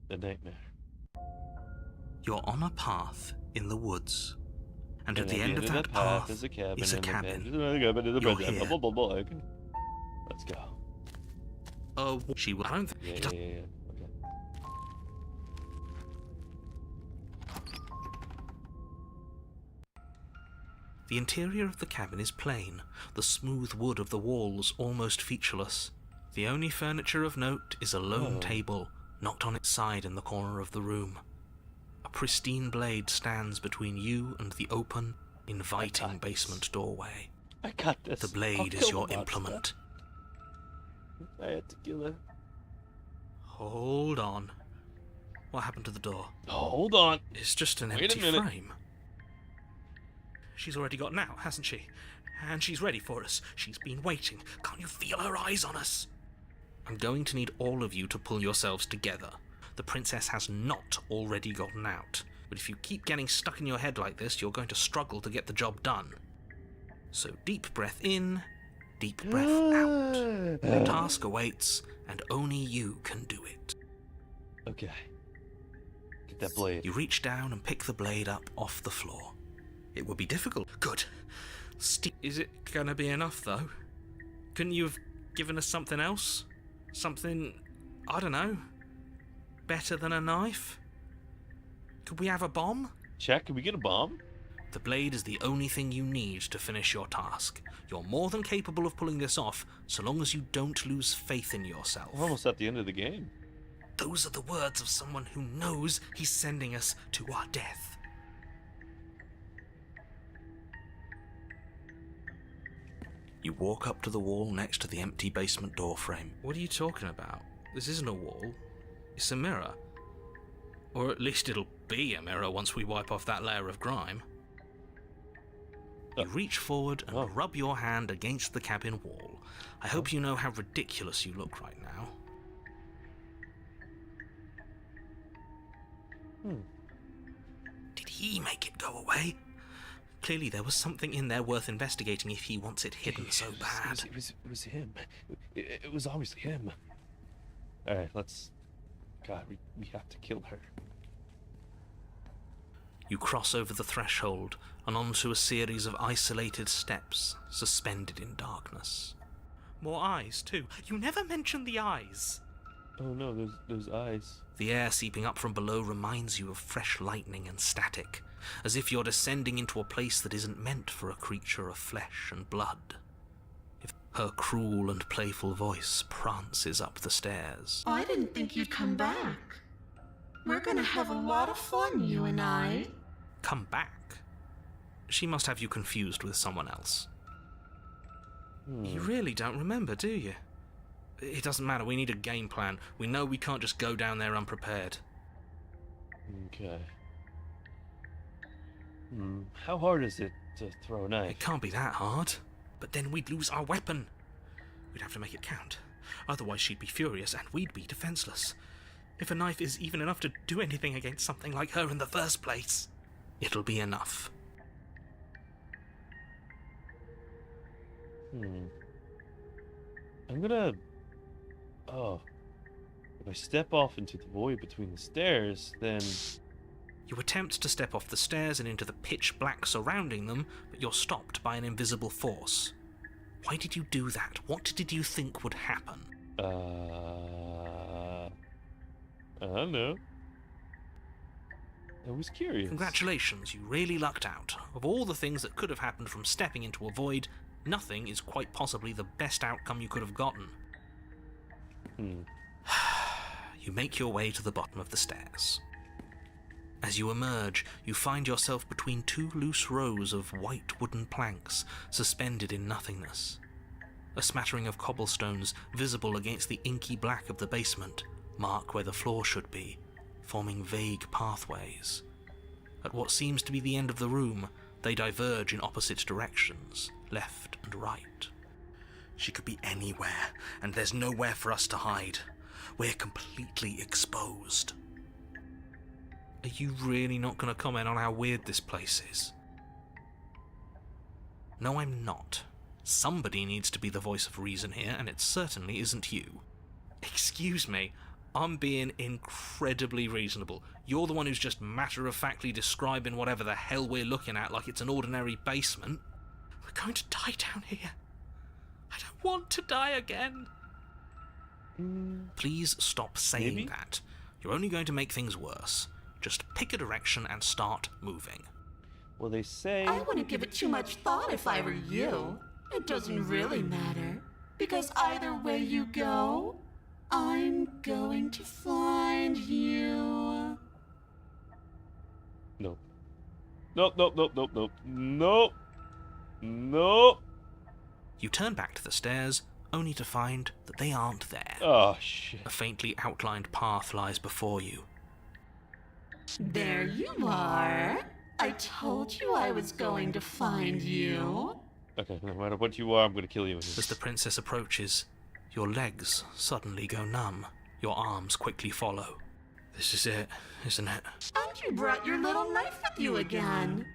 The Nightmare. You're on a path in the woods, and at And the end of that path is a cabin. is a and the cabin. bed- another cabin in the You're bed. here. Blah, blah, blah, blah. Okay. Let's go. Oh, she will. I don't think Yeah, it yeah, does- yeah, yeah. Okay. The interior of the cabin is plain, the smooth wood of the walls almost featureless. The only furniture of note is a lone Oh. table, knocked on its side in the corner of the room. A pristine blade stands between you and the open, inviting got this. basement doorway. I got this. The I'll blade kill is your the monster. implement. I had to kill her. Hold on. What happened to the door? Hold on. It's just an Wait a empty minute. frame. She's already gotten out, hasn't she? And she's ready for us. She's been waiting. Can't you feel her eyes on us? I'm going to need all of you to pull yourselves together. The princess has not already gotten out. But if you keep getting stuck in your head like this, you're going to struggle to get the job done. So deep breath in, deep breath out. The task awaits, and only you can do it. Okay. Get that blade. You reach down and pick the blade up off the floor. It would be difficult. Good. Is it gonna be enough, though? Couldn't you have given us something else? Something, I don't know, better than a knife? Could we have a bomb? Chat, can we get a bomb? The blade is the only thing you need to finish your task. You're more than capable of pulling this off, so long as you don't lose faith in yourself. We're almost at the end of the game. Those are the words of someone who knows he's sending us to our death. You walk up to the wall next to the empty basement door frame. What are you talking about? This isn't a wall. It's a mirror. Or at least it'll be a mirror once we wipe off that layer of grime. You reach forward and rub your hand against the cabin wall. I hope you know how ridiculous you look right now. Did he make it go away? Clearly there was something in there worth investigating if he wants it hidden so bad. It was him. It was obviously him. Alright, let's... God, we have to kill her. You cross over the threshold and onto a series of isolated steps, suspended in darkness. More eyes, too. You never mention the eyes. Oh no, those eyes. The air seeping up from below reminds you of fresh lightning and static, as if you're descending into a place that isn't meant for a creature of flesh and blood. If her cruel and playful voice prances up the stairs. I didn't think you'd come back. We're gonna have a lot of fun, you and I. Come back? She must have you confused with someone else. You really don't remember, do you? It doesn't matter, we need a game plan. We know we can't just go down there unprepared. Okay. How hard is it to throw a knife? It can't be that hard. But then we'd lose our weapon. We'd have to make it count. Otherwise she'd be furious and we'd be defenseless. If a knife is even enough to do anything against something like her in the first place, it'll be enough. I'm gonna... Oh. If I step off into the void between the stairs, then... You attempt to step off the stairs and into the pitch black surrounding them, but you're stopped by an invisible force. Why did you do that? What did you think would happen? I don't know. I was curious. Congratulations, you really lucked out. Of all the things that could have happened from stepping into a void, nothing is quite possibly the best outcome you could have gotten. You make your way to the bottom of the stairs. As you emerge, you find yourself between two loose rows of white wooden planks suspended in nothingness. A smattering of cobblestones visible against the inky black of the basement mark where the floor should be, forming vague pathways. At what seems to be the end of the room, they diverge in opposite directions, left and right. She could be anywhere, and there's nowhere for us to hide. We're completely exposed. Are you really not going to comment on how weird this place is? No, I'm not. Somebody needs to be the voice of reason here, and it certainly isn't you. Excuse me, I'm being incredibly reasonable. You're the one who's just matter-of-factly describing whatever the hell we're looking at like it's an ordinary basement. We're going to die down here. I don't want to die again. Please stop saying that. You're only going to make things worse. Just pick a direction and start moving. Well, they say... I wouldn't give it too much thought if I were you. It doesn't really matter. Because either way you go, I'm going to find you. Nope. Nope. Nope. You turn back to the stairs, only to find that they aren't there. Oh, shit. A faintly outlined path lies before you. There you are. I told you I was going to find you. Okay, no matter what you are, I'm gonna kill you. As the princess approaches, your legs suddenly go numb. Your arms quickly follow. This is it, isn't it? And you brought your little knife with you again.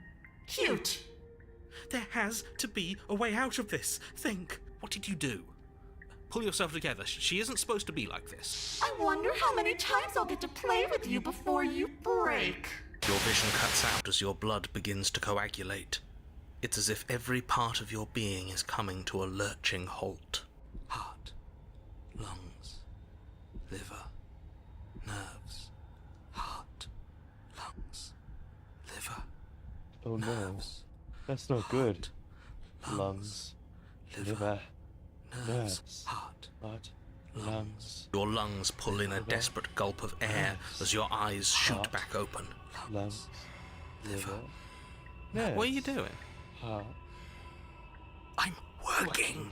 Cute. There has to be a way out of this. Think. What did you do? Pull yourself together. She isn't supposed to be like this. I wonder how many times I'll get to play with you before you break. Your vision cuts out as your blood begins to coagulate. It's as if every part of your being is coming to a lurching halt. Heart, lungs, liver, nerves, heart, lungs. Oh no. That's not good. Lungs, liver, nerves, heart, lungs. Your lungs pull in a desperate gulp of air as your eyes shoot back open. Lungs, liver, nerves. What are you doing? Heart. I'm working.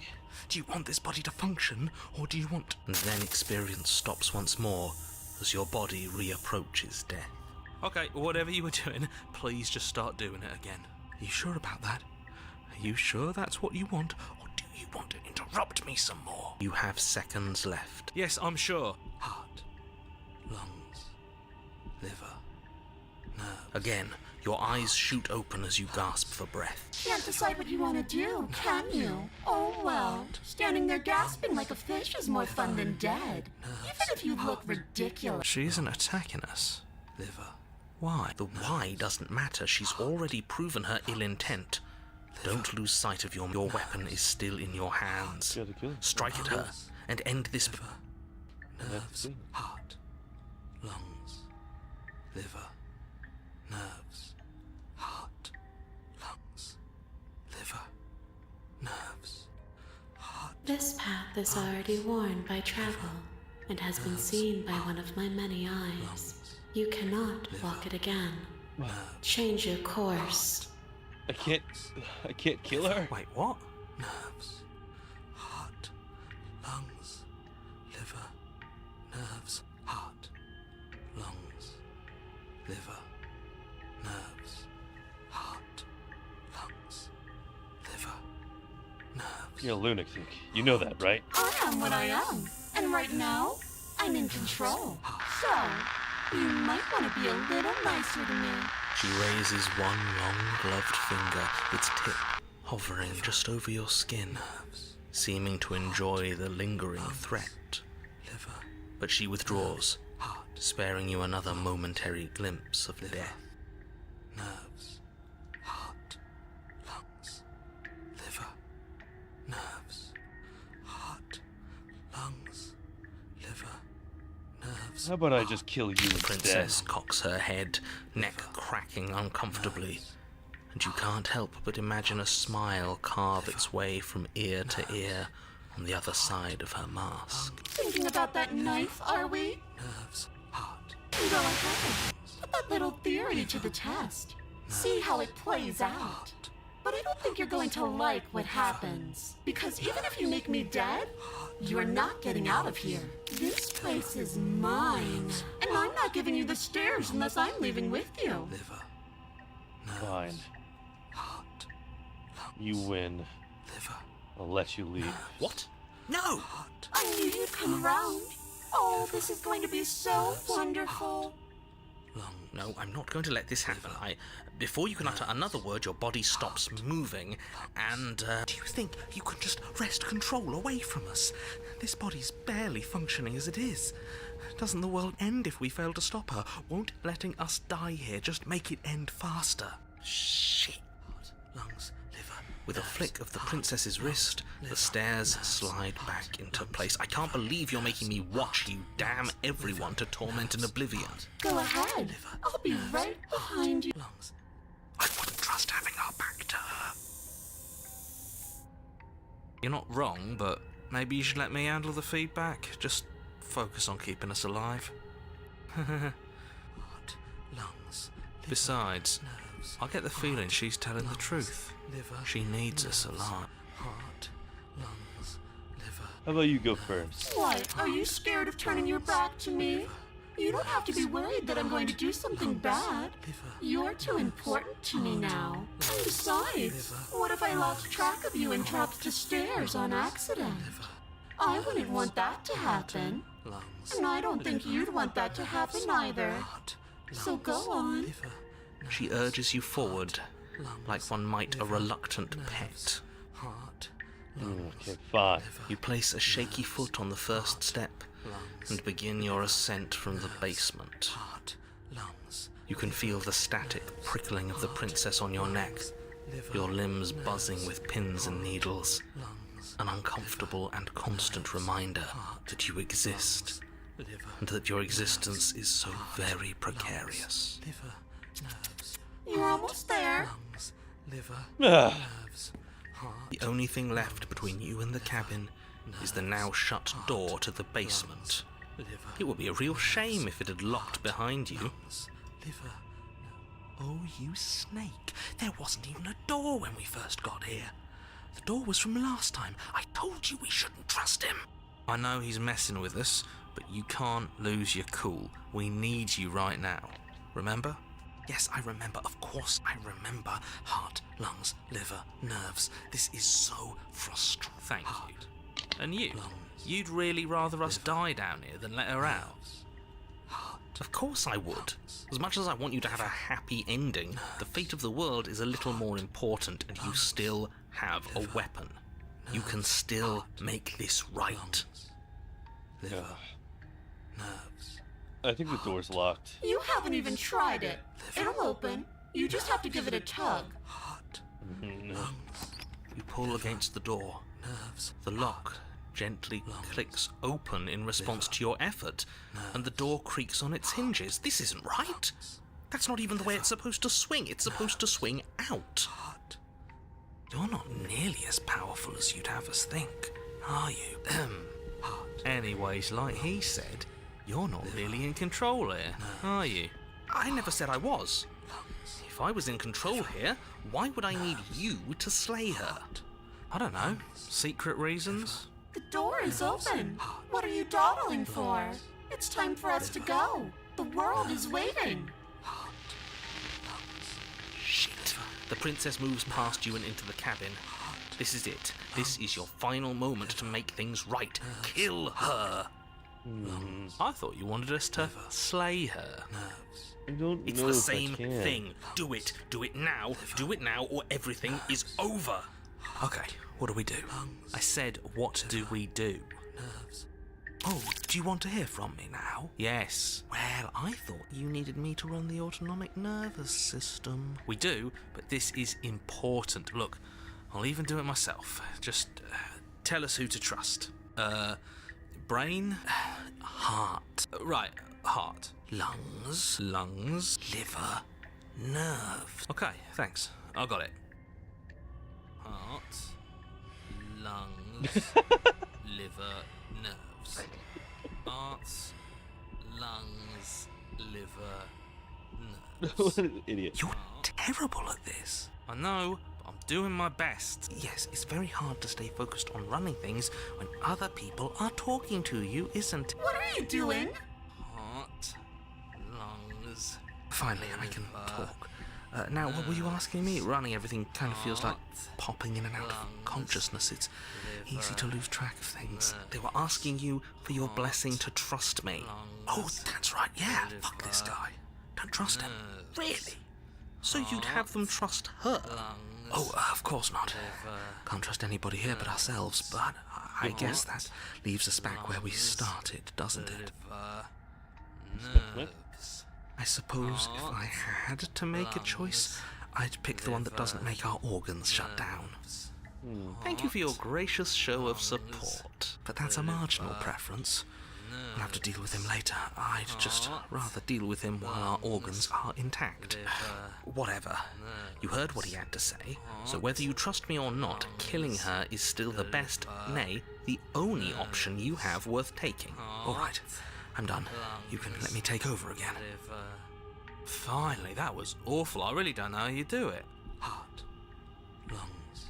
Do you want this body to function, or do you want... And then experience stops once more as your body reapproaches death. Okay, whatever you were doing, please just start doing it again. Are you sure about that? Are you sure that's what you want, or do you want to interrupt me some more? You have seconds left. Yes, I'm sure. Heart, lungs, liver, nerves. Again, your eyes shoot open as you gasp for breath. Can't decide what you want to do, can you? Oh well, standing there gasping like a fish is more fun than dead. Even if you look ridiculous. She isn't attacking us. Liver. Why? The why doesn't matter. She's already proven her ill intent. Don't lose sight of your weapon is still in your hands. Gotta kill. Strike at her and end this. Nerves. Heart. Lungs. Liver. Nerves. Heart. Lungs. Liver. Nerves. Heart. This path is already worn by travel and has been seen by one of my many eyes. You cannot walk it again. Change your course. I can't kill her. Wait, what? Nerves. Heart. Lungs. Liver. Nerves. Heart. Lungs. Liver. Nerves. Heart. Lungs. Liver. Nerves. You're a lunatic. You know that, right? I am what I am. And right now, I'm in control. So, you might want to be a little nicer to me. She raises one long gloved finger, its tip hovering just over your skin, seeming to enjoy the lingering threat. Liver. But she withdraws, sparing you another momentary glimpse of death. Nerves. Heart. Lungs. Liver. Nerves. Heart. Lungs. Liver. Nerves. How about I just kill you The instead? princess cocks her head, neck cracking uncomfortably, and you can't help but imagine a smile carve its way from ear to ear on the other side of her mask. Thinking about that knife, are we? Nerves. Heart. Go ahead. Put that little theory to the test. See how it plays out. But I don't think you're going to like what happens. Because even if you make me dead, you're not getting out of here. This place is mine. And I'm not giving you the stairs unless I'm leaving with you. Liver. Fine. Heart. You win. Liver. I'll let you leave. What? No! I knew you'd come around. Oh, this is going to be so wonderful. No, I'm not going to let this happen. Before you can utter another word, your body stops moving, and, do you think you can just wrest control away from us? This body's barely functioning as it is. Doesn't the world end if we fail to stop her? Won't letting us die here just make it end faster? Shit. Lungs. Liver. With a flick of the princess's wrist, the stairs slide back into place. I can't believe you're making me watch you damn everyone to torment and oblivion. Go ahead. I'll be right behind you. Lungs. I wouldn't trust having our back to her. You're not wrong, but maybe you should let me handle the feedback. Just focus on keeping us alive. Heart. Lungs. Besides, Nerves. I get the feeling she's telling the truth. Liver. She needs us a lot. Heart. Lungs. Liver. How about you go first? What? Are you scared of turning your back to me? You don't have to be worried that I'm going to do something bad. You're too important to me now. And besides, what if I lost track of you and dropped the stairs on accident? I wouldn't want that to happen. Lungs. And I don't think you'd want that to happen either. Heart. So go on. Liver. She urges you forward, like one might a reluctant pet. Heart. Okay, fine. You place a shaky foot on the first step and begin your ascent from the basement. Heart. Lungs. You can feel the static prickling of the princess on your neck, your limbs buzzing with pins and needles, an uncomfortable and constant reminder that you exist, and that your existence is so very precarious. Liver. Nerves. You're almost there. Lungs, liver, Ah. nerves, heart. The only thing left between you and the cabin is the now shut door to the basement. It would be a real shame if it had locked behind you. Liver. Oh, you snake. There wasn't even a door when we first got here. The door was from last time. I told you we shouldn't trust him. I know he's messing with us, but you can't lose your cool. We need you right now. Remember? Yes, I remember. Of course I remember. Heart, lungs, liver, nerves. This is so frustrating. Thank you. And you? You'd really rather us die down here than let her out? Of course I would. As much as I want you to have a happy ending, the fate of the world is a little more important, and you still have a weapon. You can still make this right. Liver, nerves. I think the door's locked. You haven't even tried it. It'll open. You just have to give it a tug. Heart, No. you pull against the door. Nerves. The lock gently clicks open in response to your effort, and the door creaks on its hinges. This isn't right. That's not even the way it's supposed to swing. It's supposed to swing out. You're not nearly as powerful as you'd have us think, are you? Anyways, like he said, you're not really in control here, are you? I never said I was. If I was in control here, why would I need you to slay her? I don't know. Secret reasons? The door is open. What are you dawdling for? It's time for us to go. The world is waiting. Shit. The princess moves past you and into the cabin. This is it. This is your final moment to make things right. Kill her. I thought you wanted us to slay her. I don't It's know the if same I can. thing. Do it. Do it now. Do it now, or everything is over. Okay, what do we do? I said, what do we do? Oh, do you want to hear from me now? Yes. Well, I thought you needed me to run the autonomic nervous system. We do, but this is important. Look, I'll even do it myself. Just tell us who to trust. Brain? Heart. Right, heart. Lungs. Liver. Nerve. Okay, thanks. I got it. Heart. Lungs. Liver. Nerves. Heart. Lungs. Liver. Nerves. What an idiot. You're terrible at this. I know, but I'm doing my best. Yes, it's very hard to stay focused on running things when other people are talking to you, isn't it? What are you doing? Heart, lungs. Finally, I can talk. Now, what were you asking me? Running everything kind of feels like popping in and out of consciousness. It's easy to lose track of things. They were asking you for your blessing to trust me. Oh, that's right, yeah. Fuck this guy. Don't trust him. Really? So you'd have them trust her? Oh, of course not. Can't trust anybody here but ourselves, but I guess that leaves us back where we started, doesn't it? I suppose if I had to make a choice, I'd pick the one that doesn't make our organs shut down. Thank you for your gracious show of support, but that's a marginal preference. We'll have to deal with him later. I'd just rather deal with him while our organs are intact. Whatever. You heard what he had to say, so whether you trust me or not, killing her is still the best, nay, the only option you have worth taking. All right, I'm done. You can let me take over again. Finally, that was awful. I really don't know how you do it. Heart, lungs.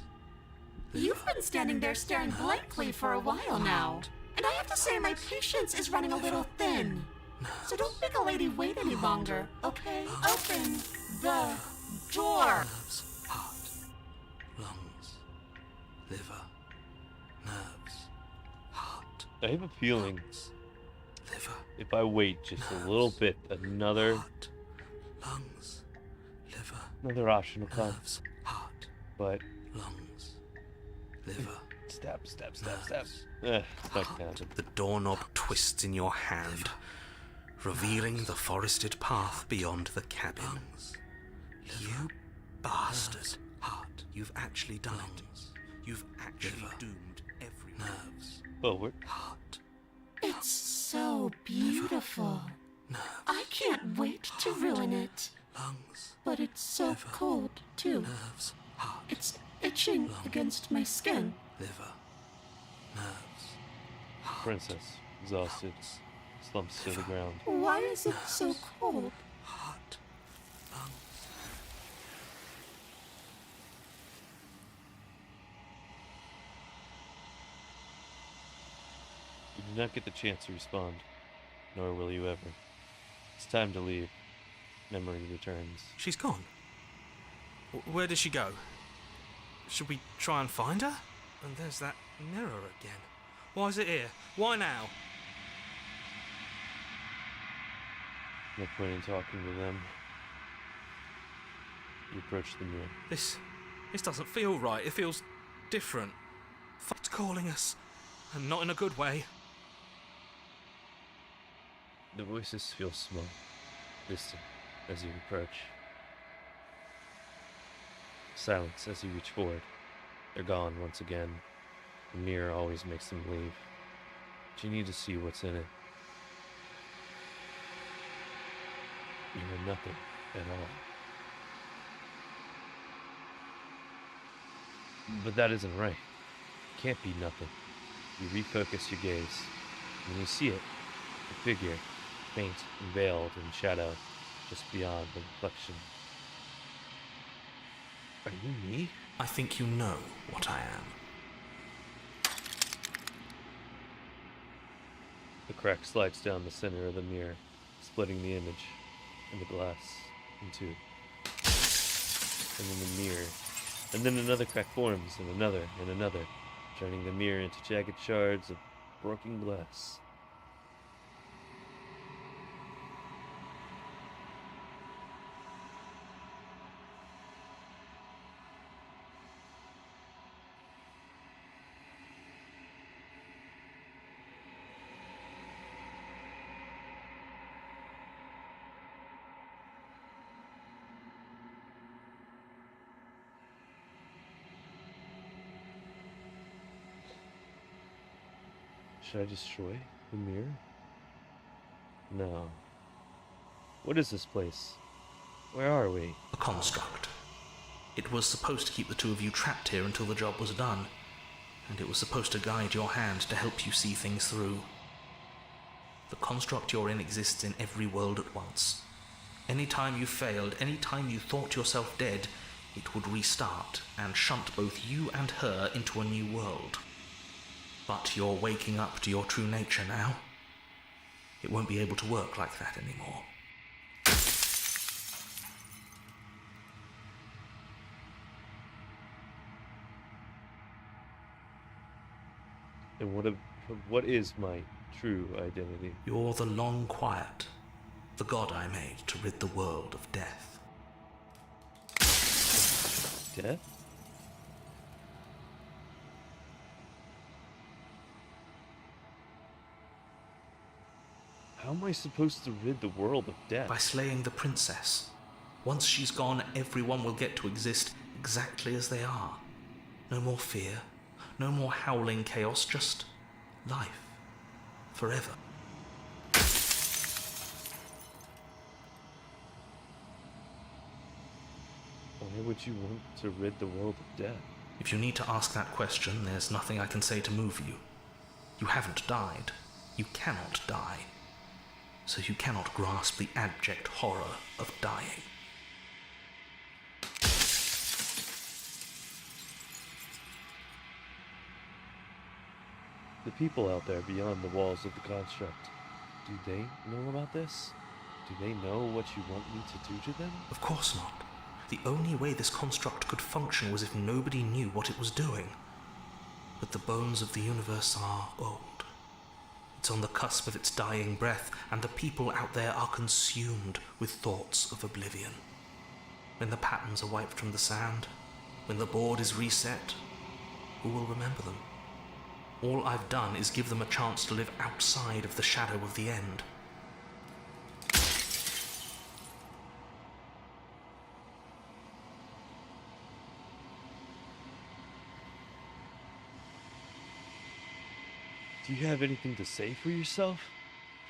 You've been standing there staring blankly for a while now. And I have to say my patience is running a little thin. So don't make a lady wait any longer, okay? Open the door. Heart, lungs, liver, nerves, heart, I have a feeling liver, if I wait just a little bit, another heart, lungs, liver, option will come. nerves, heart, But lungs, liver. stab. It's not gonna happen. The doorknob twists in your hand, revealing the forested path beyond the cabin. You bastard. Heart. You've actually done it. You've actually doomed everyone. Nerves. Well, we're Heart. It's so beautiful. I can't wait to ruin it. lungs, But it's so liver, cold, too. nerves, heart, It's itching lungs, against my skin. liver, nerves, heart, Princess, exhausted, slumps to the ground. Why is it so cold? heart, lungs. You do not get the chance to respond, nor will you ever. It's time to leave. Memory returns. She's gone. Where did she go? Should we try and find her? And there's that mirror again. Why is it here? Why now? No point in talking to them. You approach the mirror. This doesn't feel right. It feels different. It's calling us. And not in a good way. The voices feel small, distant, as you approach. Silence as you reach forward. They're gone once again. The mirror always makes them leave. But you need to see what's in it. You are nothing at all. But that isn't right. It can't be nothing. You refocus your gaze, and you see it, a figure, faint and veiled in shadow, just beyond the reflection. Are you me? I think you know what I am. The crack slides down the center of the mirror, splitting the image and the glass in two. And then the mirror. And then another crack forms, and another, turning the mirror into jagged shards of broken glass. Should I destroy the mirror? No. What is this place? Where are we? A construct. It was supposed to keep the two of you trapped here until the job was done, and it was supposed to guide your hand to help you see things through. The construct you're in exists in every world at once. Any time you failed, any time you thought yourself dead, it would restart and shunt both you and her into a new world. But you're waking up to your true nature now. It won't be able to work like that anymore. And what is my true identity? You're the long quiet, the god I made to rid the world of death. Death? How am I supposed to rid the world of death? By slaying the princess. Once she's gone, everyone will get to exist exactly as they are. No more fear, no more howling chaos, just life. Forever. Why would you want to rid the world of death? If you need to ask that question, there's nothing I can say to move you. You haven't died. You cannot die. So you cannot grasp the abject horror of dying. The people out there beyond the walls of the construct, do they know about this? Do they know what you want me to do to them? Of course not. The only way this construct could function was if nobody knew what it was doing. But the bones of the universe are old. It's on the cusp of its dying breath, and the people out there are consumed with thoughts of oblivion. When the patterns are wiped from the sand, when the board is reset, who will remember them? All I've done is give them a chance to live outside of the shadow of the end. Do you have anything to say for yourself?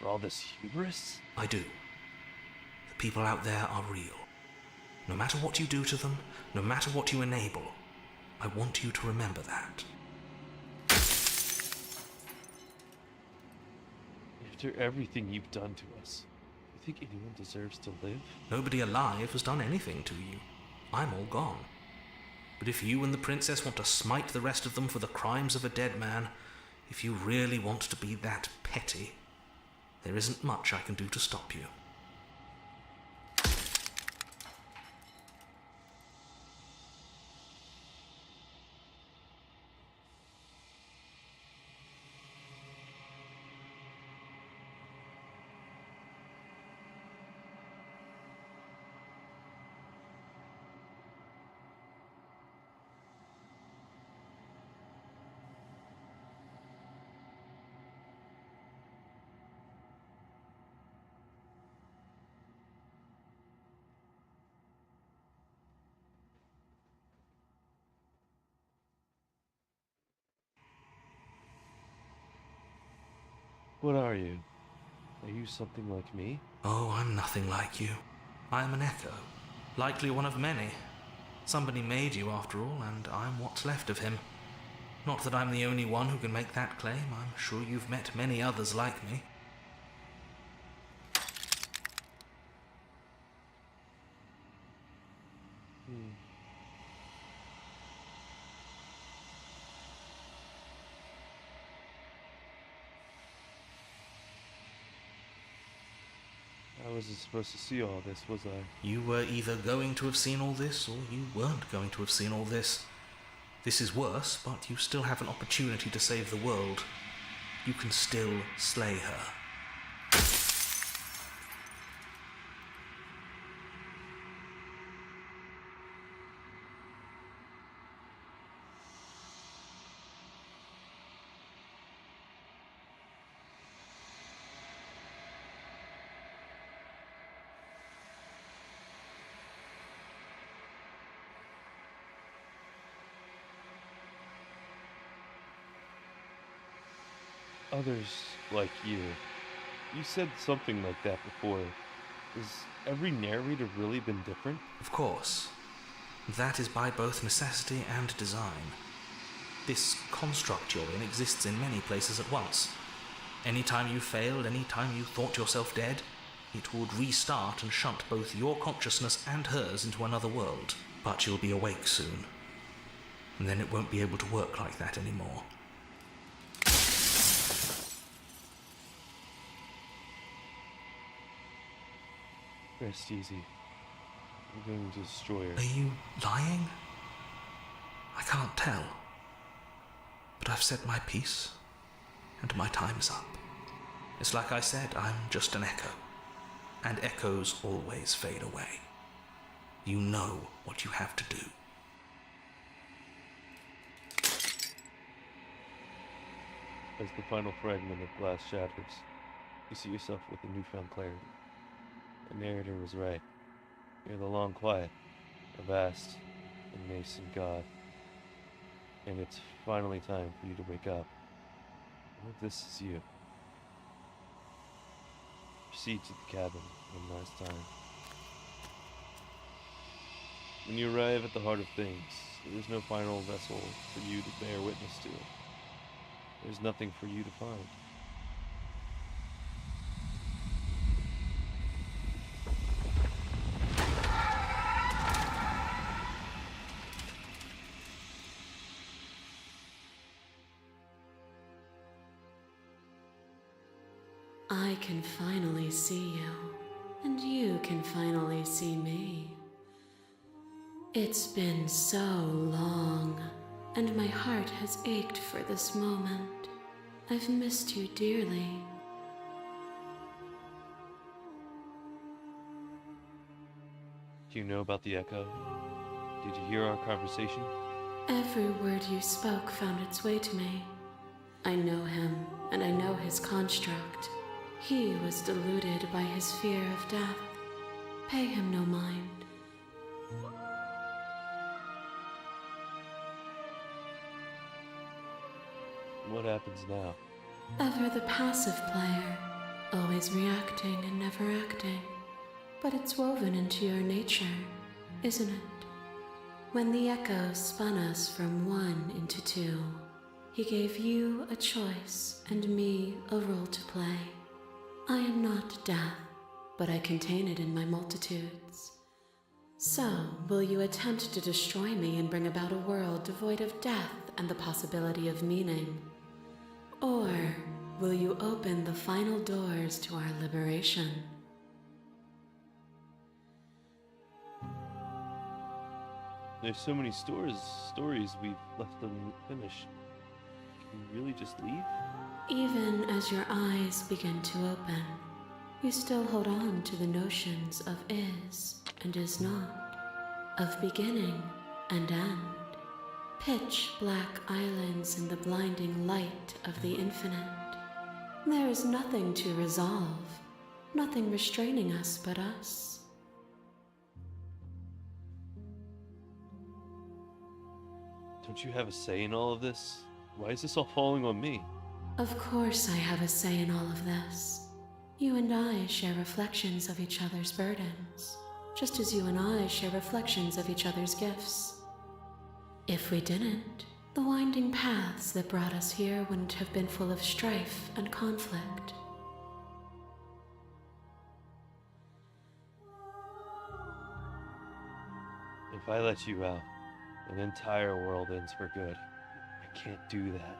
For all this hubris? I do. The people out there are real. No matter what you do to them, no matter what you enable, I want you to remember that. After everything you've done to us, you think anyone deserves to live? Nobody alive has done anything to you. I'm all gone. But if you and the princess want to smite the rest of them for the crimes of a dead man, if you really want to be that petty, there isn't much I can do to stop you. What are you? Are you something like me? Oh, I'm nothing like you. I'm an echo, likely one of many. Somebody made you after all, and I'm what's left of him. Not that I'm the only one who can make that claim. I'm sure you've met many others like me. I wasn't supposed to see all this, was I? You were either going to have seen all this, or you weren't going to have seen all this. This is worse, but you still have an opportunity to save the world. You can still slay her. Others like you. You said something like that before. Has every narrator really been different? Of course. That is by both necessity and design. This construct you're in exists in many places at once. Any time you failed, any time you thought yourself dead, it would restart and shunt both your consciousness and hers into another world. But you'll be awake soon. And then it won't be able to work like that anymore. Rest easy. I'm going to destroy her. Are you lying? I can't tell. But I've said my piece, and my time's up. It's like I said, I'm just an echo. And echoes always fade away. You know what you have to do. As the final fragment of glass shatters, you see yourself with a newfound clarity. The narrator was right. You're the long quiet, a vast and nascent god. And it's finally time for you to wake up. I hope this is you. Proceed to the cabin one last time. When you arrive at the heart of things, there is no final vessel for you to bear witness to. There's nothing for you to find. I can finally see you, and you can finally see me. It's been so long, and my heart has ached for this moment. I've missed you dearly. Do you know about the echo? Did you hear our conversation? Every word you spoke found its way to me. I know him, and I know his construct. He was deluded by his fear of death. Pay him no mind. What happens now? Ever the passive player, always reacting and never acting. But it's woven into your nature. isn't it? When the echo spun us from one into two, he gave you a choice and me a role to play. I am not death, but I contain it in my multitudes. So, will you attempt to destroy me and bring about a world devoid of death and the possibility of meaning? Or will you open the final doors to our liberation? There's so many stories we've left unfinished. Can you really just leave? Even as your eyes begin to open, you still hold on to the notions of is and is not, of beginning and end, pitch black islands in the blinding light of the infinite. There is nothing to resolve, nothing restraining us but us. Don't you have a say in all of this? Why is this all falling on me? Of course I have a say in all of this. You and I share reflections of each other's burdens, just as you and I share reflections of each other's gifts. If we didn't, the winding paths that brought us here wouldn't have been full of strife and conflict. If I let you out, an entire world ends for good. I can't do that.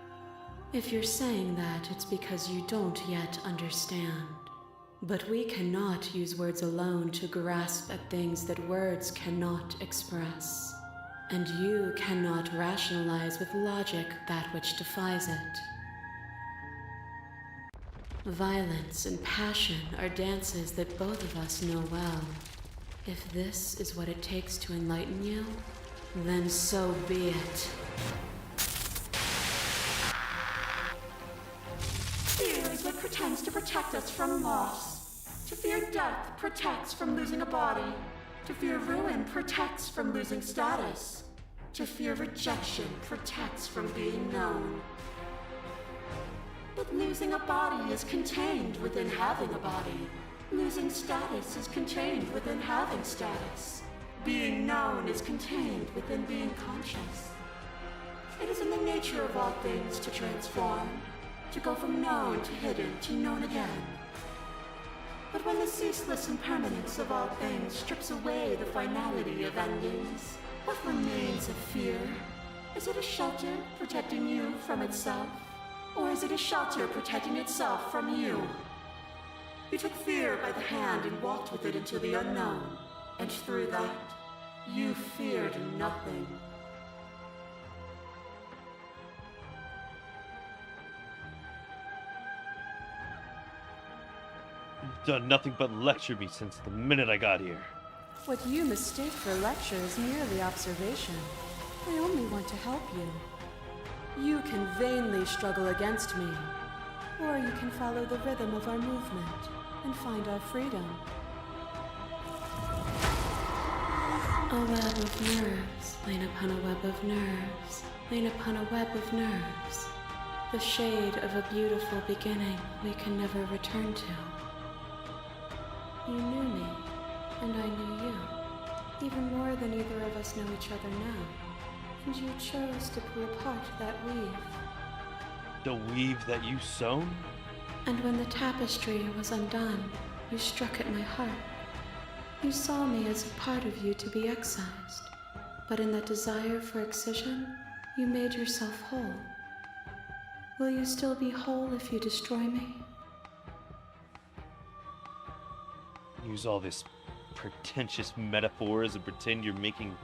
If you're saying that, it's because you don't yet understand. But we cannot use words alone to grasp at things that words cannot express. And you cannot rationalize with logic that which defies it. Violence and passion are dances that both of us know well. If this is what it takes to enlighten you, then so be it. Fear is what pretends to protect us from loss. To fear death protects from losing a body. To fear ruin protects from losing status. To fear rejection protects from being known. But losing a body is contained within having a body. Losing status is contained within having status. Being known is contained within being conscious. It is in the nature of all things to transform, to go from known to hidden to known again. But when the ceaseless impermanence of all things strips away the finality of endings, what remains of fear? Is it a shelter protecting you from itself? Or is it a shelter protecting itself from you? You took fear by the hand and walked with it into the unknown, and through that, you feared nothing. You've done nothing but lecture me since the minute I got here. What you mistake for lecture is merely observation. I only want to help you. You can vainly struggle against me, or you can follow the rhythm of our movement and find our freedom. A web of nerves, lain upon a web of nerves, lain upon a web of nerves. The shade of a beautiful beginning we can never return to. You knew me, and I knew you, even more than either of us know each other now. And you chose to pull apart that weave. The weave that you sewn? And when the tapestry was undone, you struck at my heart. You saw me as a part of you to be excised, but in that desire for excision, you made yourself whole. Will you still be whole if you destroy me? Use all this pretentious metaphors and pretend you're making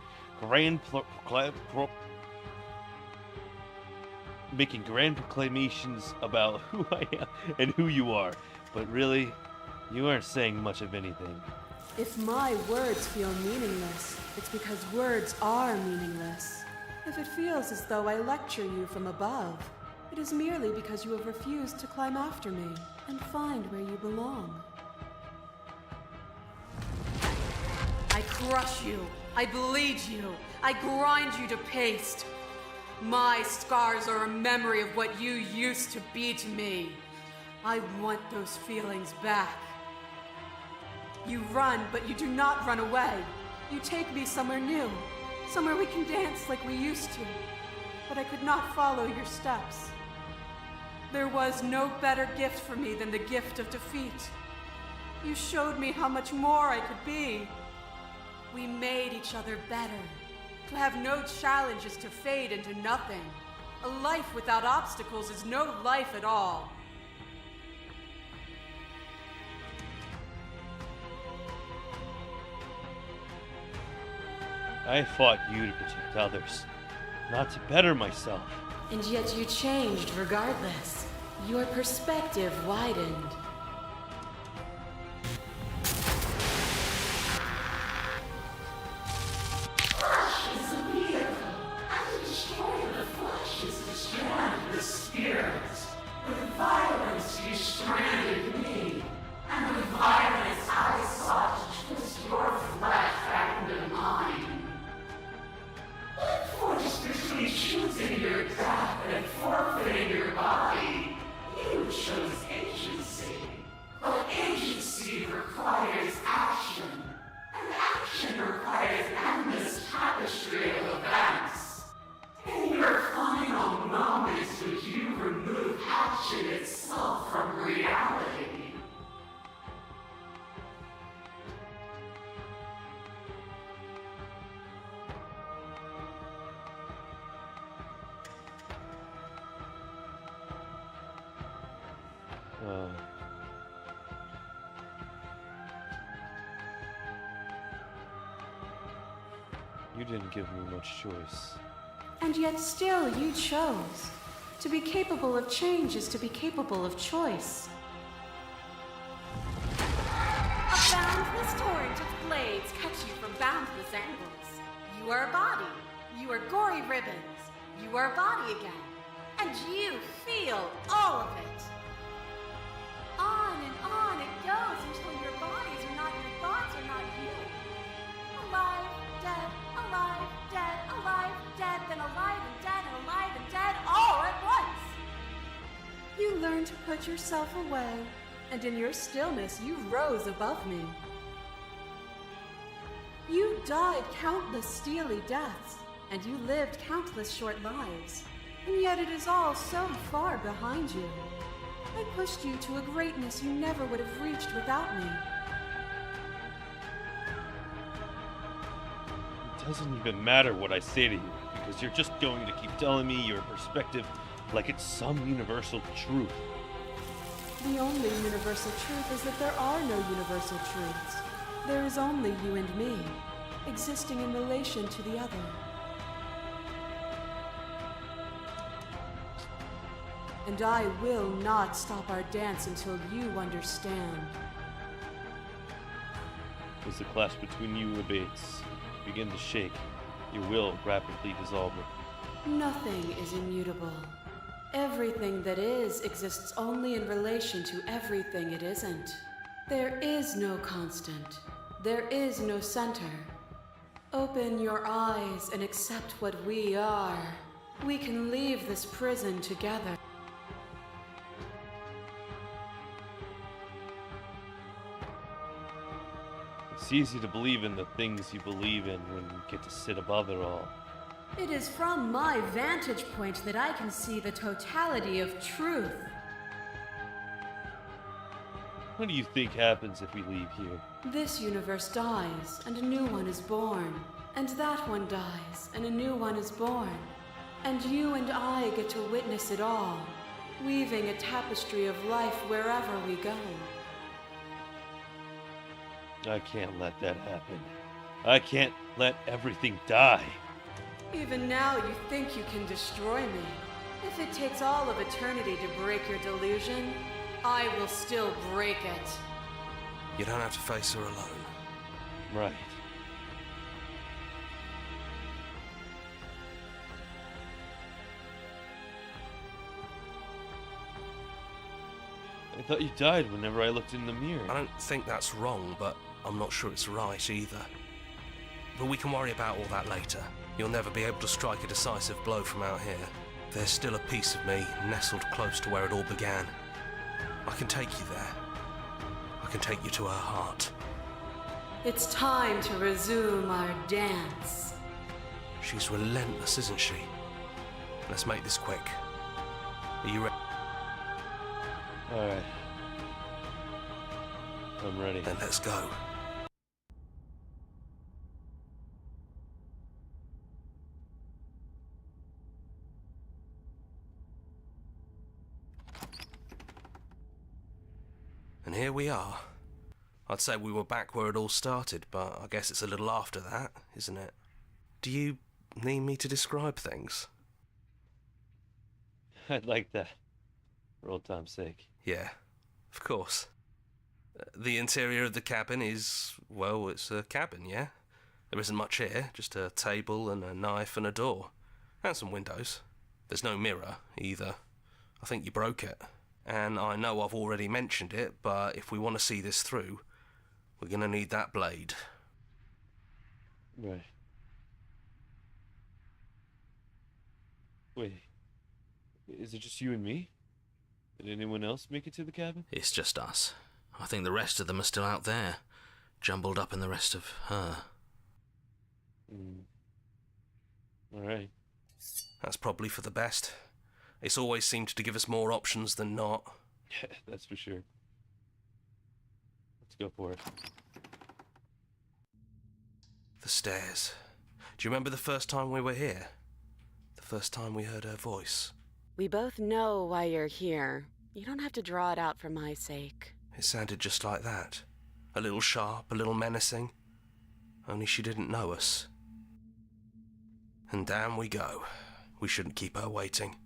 grand proclamations about who I am and who you are, but really, you aren't saying much of anything. If my words feel meaningless, it's because words are meaningless. If it feels as though I lecture you from above, it is merely because you have refused to climb after me and find where you belong. I crush you. I bleed you. I grind you to paste. My scars are a memory of what you used to be to me. I want those feelings back. You run, but you do not run away. You take me somewhere new, somewhere we can dance like we used to. But I could not follow your steps. There was no better gift for me than the gift of defeat. You showed me how much more I could be. We made each other better. To have no challenge is to fade into nothing. A life without obstacles is no life at all. I fought you to protect others, not to better myself. And yet you changed regardless. Your perspective widened. You didn't give me much choice. And yet still you chose. To be capable of change is to be capable of choice. A boundless torrent of blades cut you from boundless angles. You are a body. You are gory ribbons. You are a body again. And you feel all of it. On it goes until your bodies are not your thoughts, are not you. Alive, dead, alive, dead, then alive and dead, all at once. You learned to put yourself away, and in your stillness you rose above me. You died countless steely deaths, and you lived countless short lives, and yet it is all so far behind you. I pushed you to a greatness you never would have reached without me. It doesn't even matter what I say to you, because you're just going to keep telling me your perspective like it's some universal truth. The only universal truth is that there are no universal truths. There is only you and me, existing in relation to the other. And I will not stop our dance until you understand. As the clash between you abates, begin to shake, your will rapidly dissolving. Nothing is immutable. Everything that is exists only in relation to everything it isn't. There is no constant. There is no center. Open your eyes and accept what we are. We can leave this prison together. It's easy to believe in the things you believe in when you get to sit above it all. It is from my vantage point that I can see the totality of truth. What do you think happens if we leave here? This universe dies, and a new one is born. And that one dies, and a new one is born. And you and I get to witness it all, weaving a tapestry of life wherever we go. I can't let that happen. I can't let everything die. Even now you think you can destroy me. If it takes all of eternity to break your delusion, I will still break it. You don't have to face her alone. Right. I thought you died whenever I looked in the mirror. I don't think that's wrong, but I'm not sure it's right either. But we can worry about all that later. You'll never be able to strike a decisive blow from out here. There's still a piece of me nestled close to where it all began. I can take you there. I can take you to her heart. It's time to resume our dance. She's relentless, isn't she? Let's make this quick. Are you ready? Alright. I'm ready. Then let's go. And here we are. I'd say we were back where it all started, but I guess it's a little after that, isn't it? Do you need me to describe things? I'd like that. For old time's sake. Yeah, of course. The interior of the cabin is, well, it's a cabin, yeah? There isn't much here, just a table and a knife and a door. And some windows. There's no mirror, either. I think you broke it. And I know I've already mentioned it, but if we want to see this through, we're going to need that blade. Right. Wait. Is it just you and me? Did anyone else make it to the cabin? It's just us. I think the rest of them are still out there, jumbled up in the rest of her. Alright. That's probably for the best. It's always seemed to give us more options than not. Yeah, that's for sure. Let's go for it. The stairs. Do you remember the first time we were here? The first time we heard her voice? We both know why you're here. You don't have to draw it out for my sake. It sounded just like that. A little sharp, a little menacing. Only she didn't know us. And down we go. We shouldn't keep her waiting.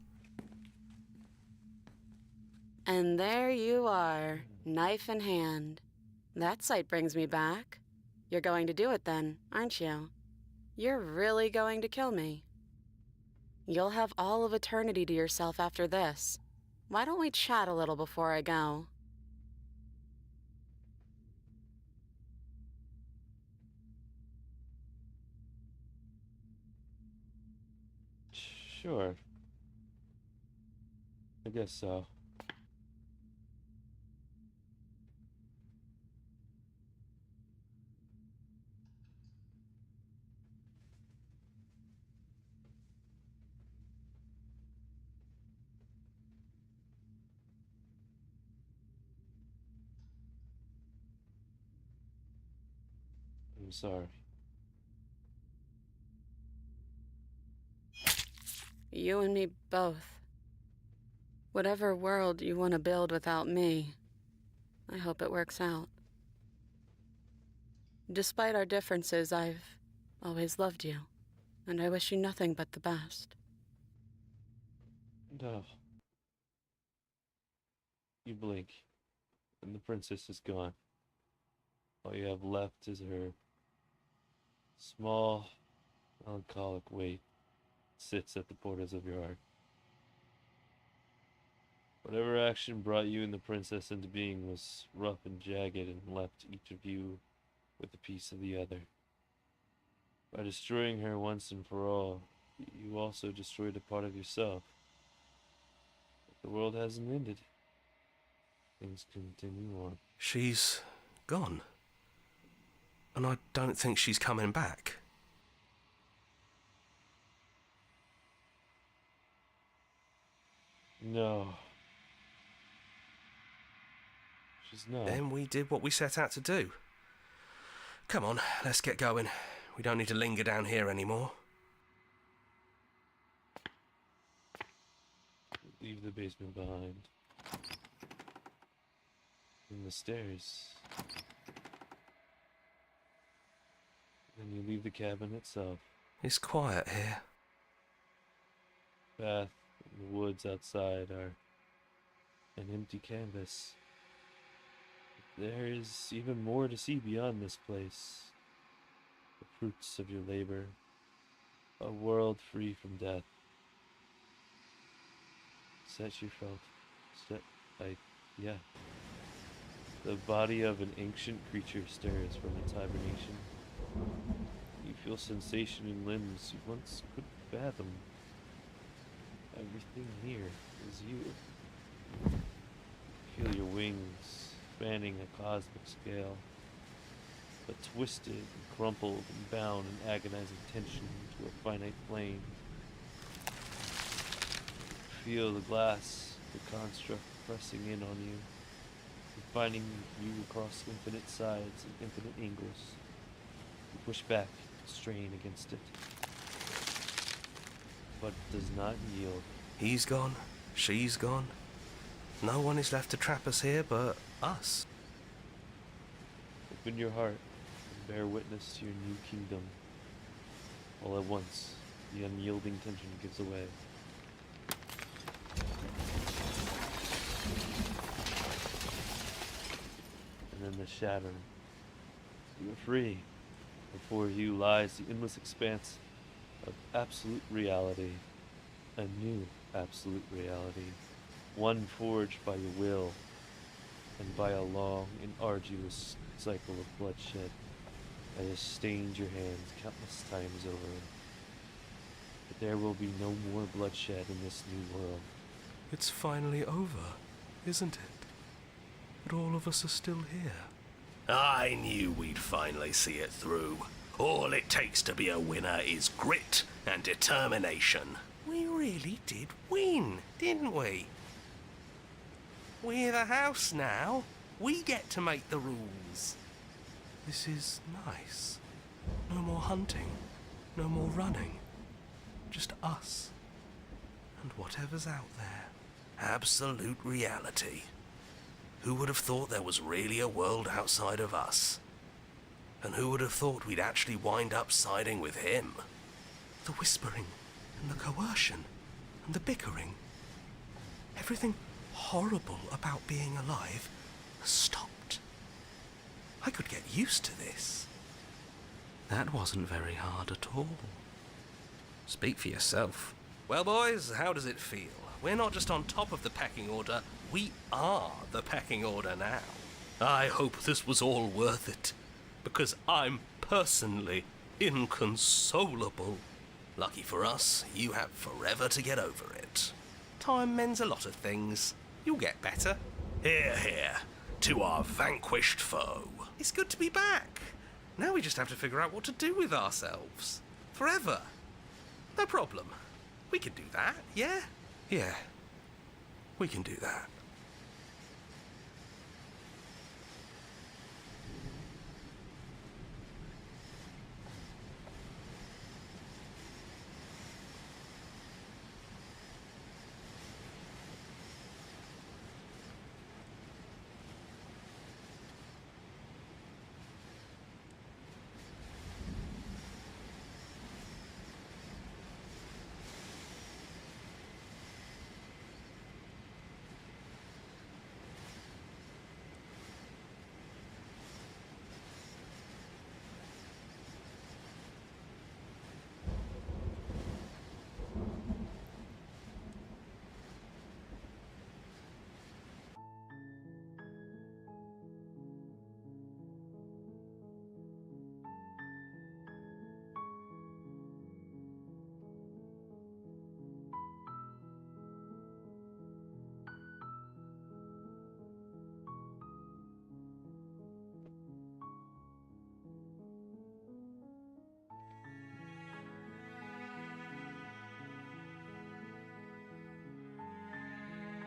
And there you are, knife in hand. That sight brings me back. You're going to do it then, aren't you? You're really going to kill me. You'll have all of eternity to yourself after this. Why don't we chat a little before I go? Sure. I guess so. I'm sorry. You and me both. Whatever world you want to build without me, I hope it works out. Despite our differences, I've always loved you, and I wish you nothing but the best. No. You blink, and the princess is gone. All you have left is her small, melancholic weight sits at the borders of your heart. Whatever action brought you and the princess into being was rough and jagged and left each of you with a piece of the other. By destroying her once and for all, you also destroyed a part of yourself. But the world hasn't ended. Things continue on. She's gone. And I don't think she's coming back. No. She's not. Then we did what we set out to do. Come on, let's get going. We don't need to linger down here anymore. Leave the basement behind. And the stairs. Then you leave the cabin itself. It's quiet here. Path and the woods outside are an empty canvas. There is even more to see beyond this place. The fruits of your labor. A world free from death. Set you felt. Yeah. The body of an ancient creature stirs from its hibernation. You feel sensation in limbs you once couldn't fathom. Everything here is you. Feel your wings spanning a cosmic scale. but twisted and crumpled and bound in agonizing tension to a finite plane. Feel the glass, the construct pressing in on you, confining you across infinite sides and infinite angles. You push back, strain against it, but it does not yield. He's gone. She's gone. No one is left to trap us here but us. Open your heart and bear witness to your new kingdom. All at once, the unyielding tension gives away. And then the shatter. You are free. Before you lies the endless expanse of absolute reality. A new absolute reality. One forged by your will and by a long and arduous cycle of bloodshed that has stained your hands countless times over. But there will be no more bloodshed in this new world. It's finally over, isn't it? But all of us are still here. I knew we'd finally see it through. All it takes to be a winner is grit and determination. We really did win, didn't we? We're the house now. We get to make the rules. This is nice. No more hunting. No more running. Just us. And whatever's out there. Absolute reality. Who would have thought there was really a world outside of us? And who would have thought we'd actually wind up siding with him? The whispering and the coercion and the bickering. Everything horrible about being alive has stopped. I could get used to this. That wasn't very hard at all. Speak for yourself. Well, boys, how does it feel? We're not just on top of the pecking order, we are the pecking order now. I hope this was all worth it, because I'm personally inconsolable. Lucky for us, you have forever to get over it. Time mends a lot of things. You'll get better. Hear, hear, to our vanquished foe. It's good to be back. Now we just have to figure out what to do with ourselves. Forever. No problem. We can do that, yeah? Yeah. We can do that.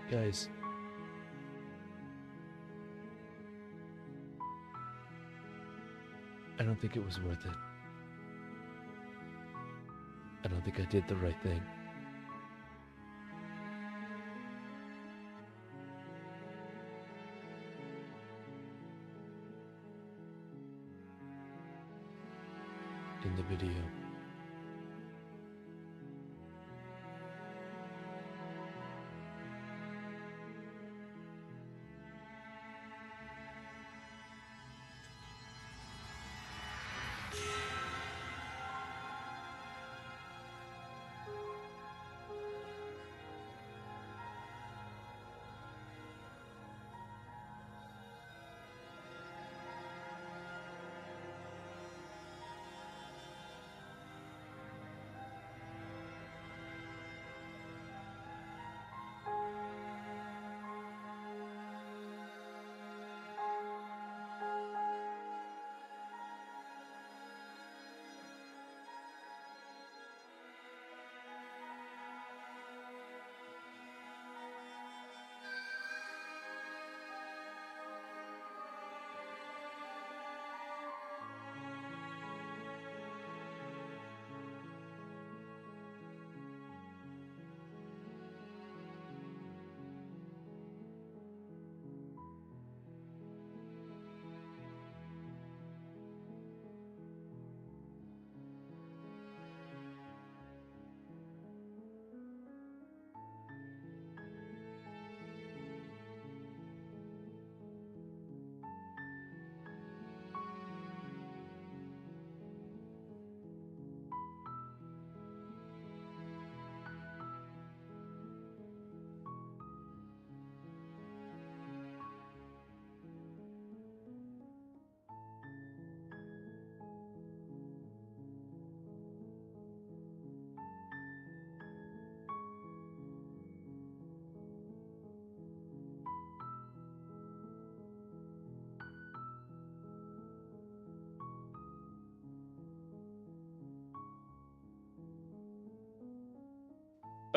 Guys. I don't think it was worth it. I don't think I did the right thing. In the video.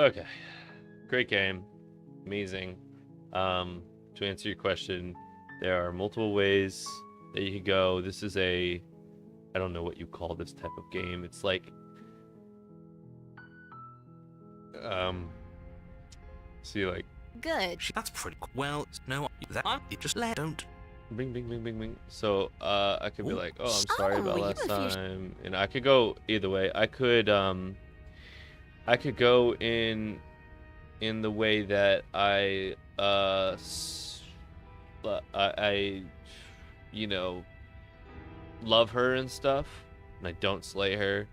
Okay. Great game. Amazing. To answer your question, there are multiple ways that you could go. This is I don't know what you call this type of game. It's like, see, like, Good. That's pretty cool. Well, no, that you just don't. bing, bing, bing, bing, bing. So, I could be Ooh. like, oh, I'm sorry about Oh, last you know, if you time, and I could go either way. I could go in the way that I you know, love her and stuff, and I don't slay her,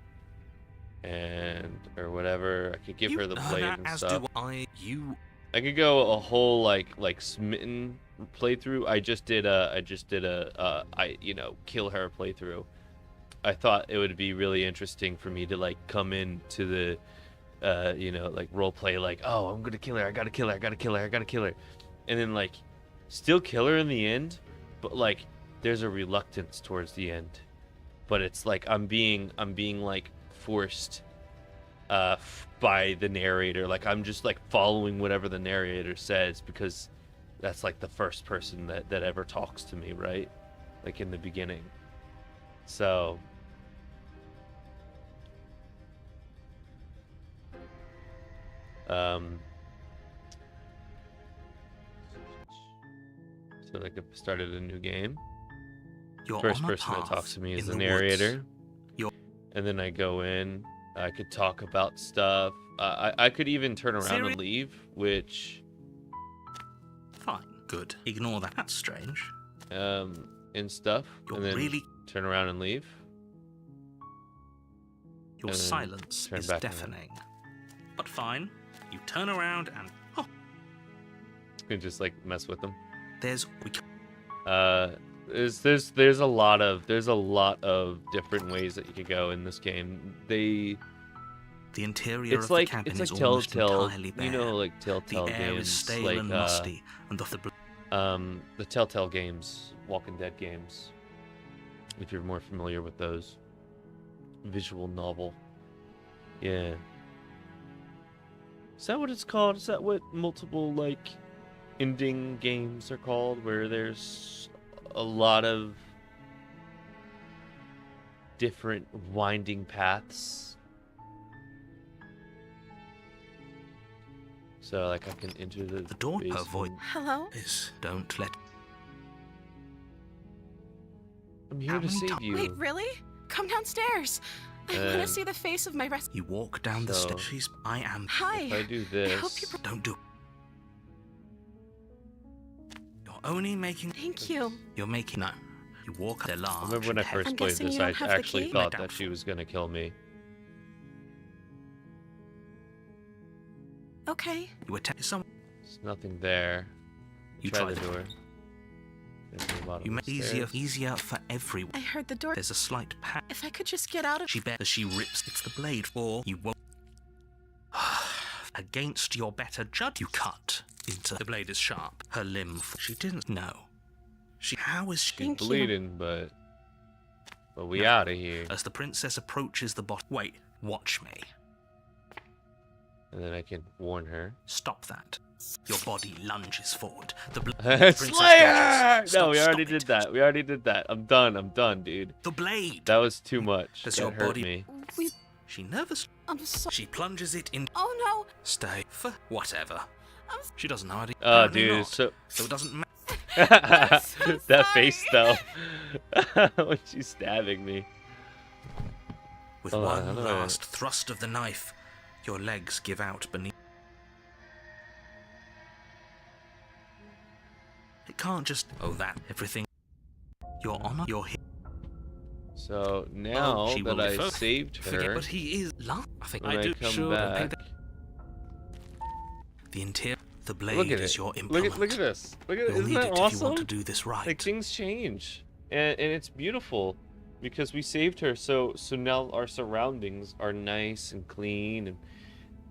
and or whatever. I could give her the blade that and as stuff. do I. You. I could go a whole like smitten playthrough. I just did a kill her playthrough. I thought it would be really interesting for me to like come into the like role play, like, oh, I'm gonna kill her, I gotta kill her, and then like still kill her in the end, but like there's a reluctance towards the end, but it's like I'm being like forced by the narrator. Like I'm just like following whatever the narrator says, because that's like the first person that ever talks to me, right? Like in the beginning. So so like I started a new game. You're First on a person that path talks to me is in the the narrator. woods. You're- And then I go in. I could talk about stuff. I could even turn around and leave, which Fine. Good. Ignore that. That's strange. and stuff. You're and then really. turn around and leave. Your and then silence turn is back around. deafening. But fine. You turn around and. Oh, And just like mess with them. there's. We. There's a lot of different ways that you could go in this game. The interior It's of like the cabin it's like is almost Telltale, entirely bare. you know, like The Telltale air games, is stale like and musty, and the Telltale games, Walking Dead games. If you're more familiar with those, visual novel. Yeah. Is that what it's called? Is that what multiple like ending games are called, where there's a lot of different winding paths? So like I can enter the door. Her basement. voice Hello? is. Don't let. I'm here How to many save times- you. Wait, really? Come downstairs. I want to And see the face of my rescue. You walk down the So- stairs. She's. I am. Hi. If I do I hope this, you. Don't do. You're only making. Thank you. You're making. No. You walk. They're I large. remember when I and first I'm played guessing this, you I don't have the actually key? thought No, that she was gonna kill me. Okay. You attack someone. There's nothing there. You Try try the the door. Get to the bottom You of make the easier stairs. for everyone. I heard the door. There's a slight pat. If I could just get out of. She bet as she rips. It's the blade, or you won't. Against your better judge, you cut into. The blade is sharp. Her limb. She didn't know. She. How is she? She's Thank you. bleeding, but we No. out of here. As the princess approaches the bot. Wait. Watch me. And then I can warn her. Stop that. Your body lunges forward. The princess Slayer! dodges. No, Stop, we already stop did it. that. We already did that. I'm done, dude. The blade. That was too much. Does That your hurt body- me. We. She nervous. I'm sorry. She plunges it in. Oh no. Stay for whatever. I'm She doesn't know how to. Oh, apparently dude, not. so So it doesn't matter. so that sorry. face though, when she's stabbing me. With Hold on, one how do I- last thrust of the knife, your legs give out beneath. It can't just. Oh, that everything. Your honor, your hit. So now she will that I refer- saved Forget, her, but he is love. I think when I I do. come Sure, back, the interior, the blade look at is it. your Look implement. at this. Look at You'll isn't need that it if awesome? you want to do this right. Like things change, and it's beautiful because we saved her. So now our surroundings are nice and clean,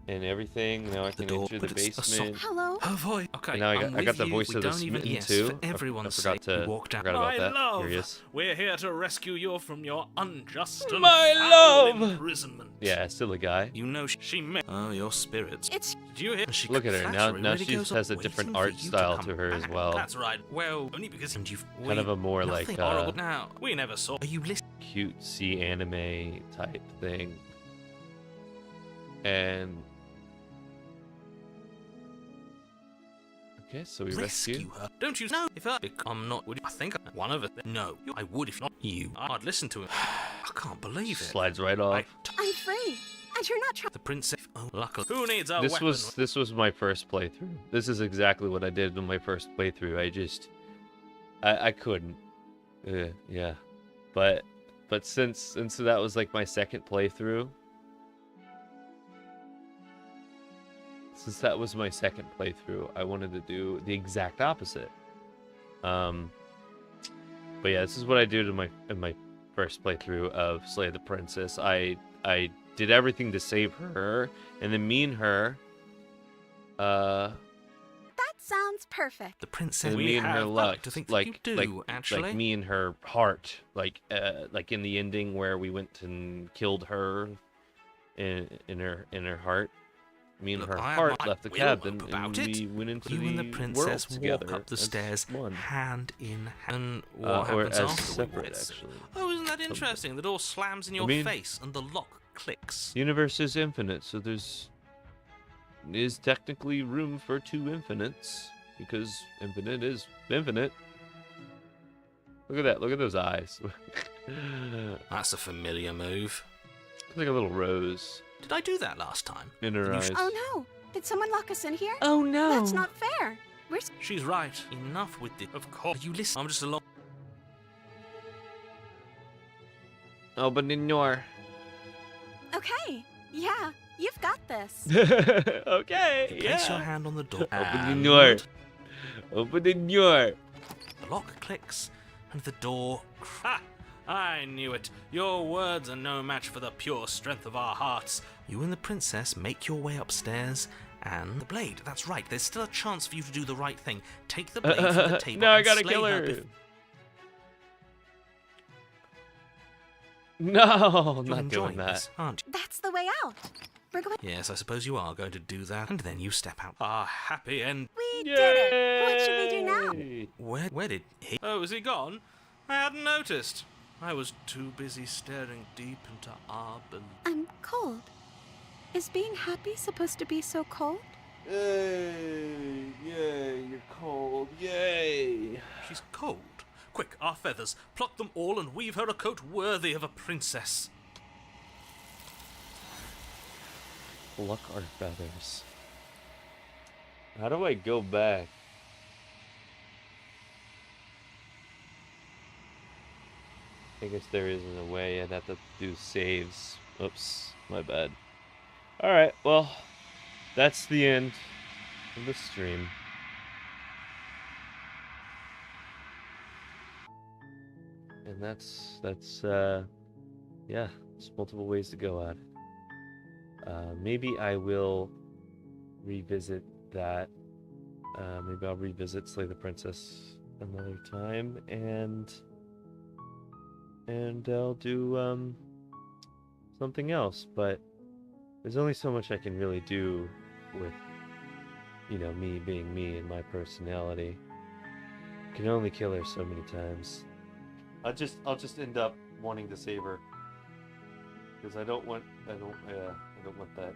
and everything. Now I can door, enter the but it's a basement. Hello? Her voice. Okay, And now I I'm got with the you. voice We of the don't even. smitten Yes, too. for everyone's I forgot sake, to we walked out. forgot about My that. love, Here he is. we're here to rescue you from your unjust and My foul love! imprisonment. Yeah, still a guy. You know She met. Oh, your spirits. It's Did you hear? And she Look at her now. flattery Now really she goes has a on different waiting for art you to style come to her as back. well. That's right. Well, only because And you've Kind of a more like nothing horrible. uh, Now we never saw. Are you listening? cutesy anime type thing. And okay, so we rescue. her? Don't you know? If I'm not, would you? I think one of us. No, I would if not you. I'd listen to him. I can't believe it. Slides right off. I'm free, and you're not trying. The princess. Oh, luckily. Who needs a This weapon? was my first playthrough. This is exactly what I did in my first playthrough. I couldn't. Yeah, but since that was like my second playthrough. Since that was my second playthrough, I wanted to do the exact opposite. But yeah, this is what I did in my first playthrough of Slay the Princess. I did everything to save her, and then me and her, That sounds perfect. The princess. and me and her I luck, like to think that like you do, like actually. like me and her heart, like in the ending where we went and killed her, in her heart. Me and Look, her I have heart my left the will cabin, about and it. we went into You the and the princess world together walk up the as stairs one. hand in hand. What Or happens as after separate, we actually. Oh, isn't that interesting? The door slams in your mean- face and the lock clicks. The universe is infinite, so is technically room for two infinites, because infinite is infinite. Look at that. Look at those eyes. That's a familiar move. It's like a little rose Did I do that last time? in her eyes. Oh no! Did someone lock us in here? Oh, no! That's not fair. We're She's right. Enough with the. Of course. You listen. I'm just along. Open the door. okay. Yeah, you've got this. Okay, You place your hand on the door. Open the door. Open the door. The lock clicks, and the door. Ha! I knew it. Your words are no match for the pure strength of our hearts. You and the princess make your way upstairs, and the blade. That's right. There's still a chance for you to do the right thing. Take the blade from the table. No, I and gotta slay kill her. No, I'm You're not enjoying doing that. this, aren't you? That's the way out. We're going. Yes, I suppose you are going to do that, and then you step out. A happy end. We did it. What should we do now? Yay! Where did he? Oh, is he gone? I hadn't noticed. I was too busy staring deep into our belief. I'm cold. Is being happy supposed to be so cold? Yay! Yay! You're cold. Yay! She's cold. Quick, our feathers. Pluck them all and weave her a coat worthy of a princess. Pluck our feathers. How do I go back? I guess there isn't a way. I'd have to do saves. Oops, my bad. Alright, well, that's the end of the stream. And that's yeah, there's multiple ways to go at it. Maybe I will revisit that. Maybe I'll revisit Slay the Princess another time, and I'll do something else. But there's only so much I can really do with, you know, me being me and my personality. I can only kill her so many times. I'll just end up wanting to save her, because I don't want that.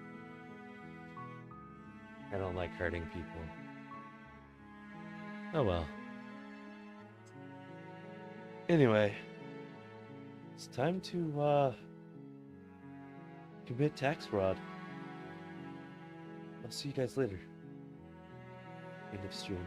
I don't like hurting people. Oh well. Anyway, it's time to commit tax fraud. I'll see you guys later. End of stream.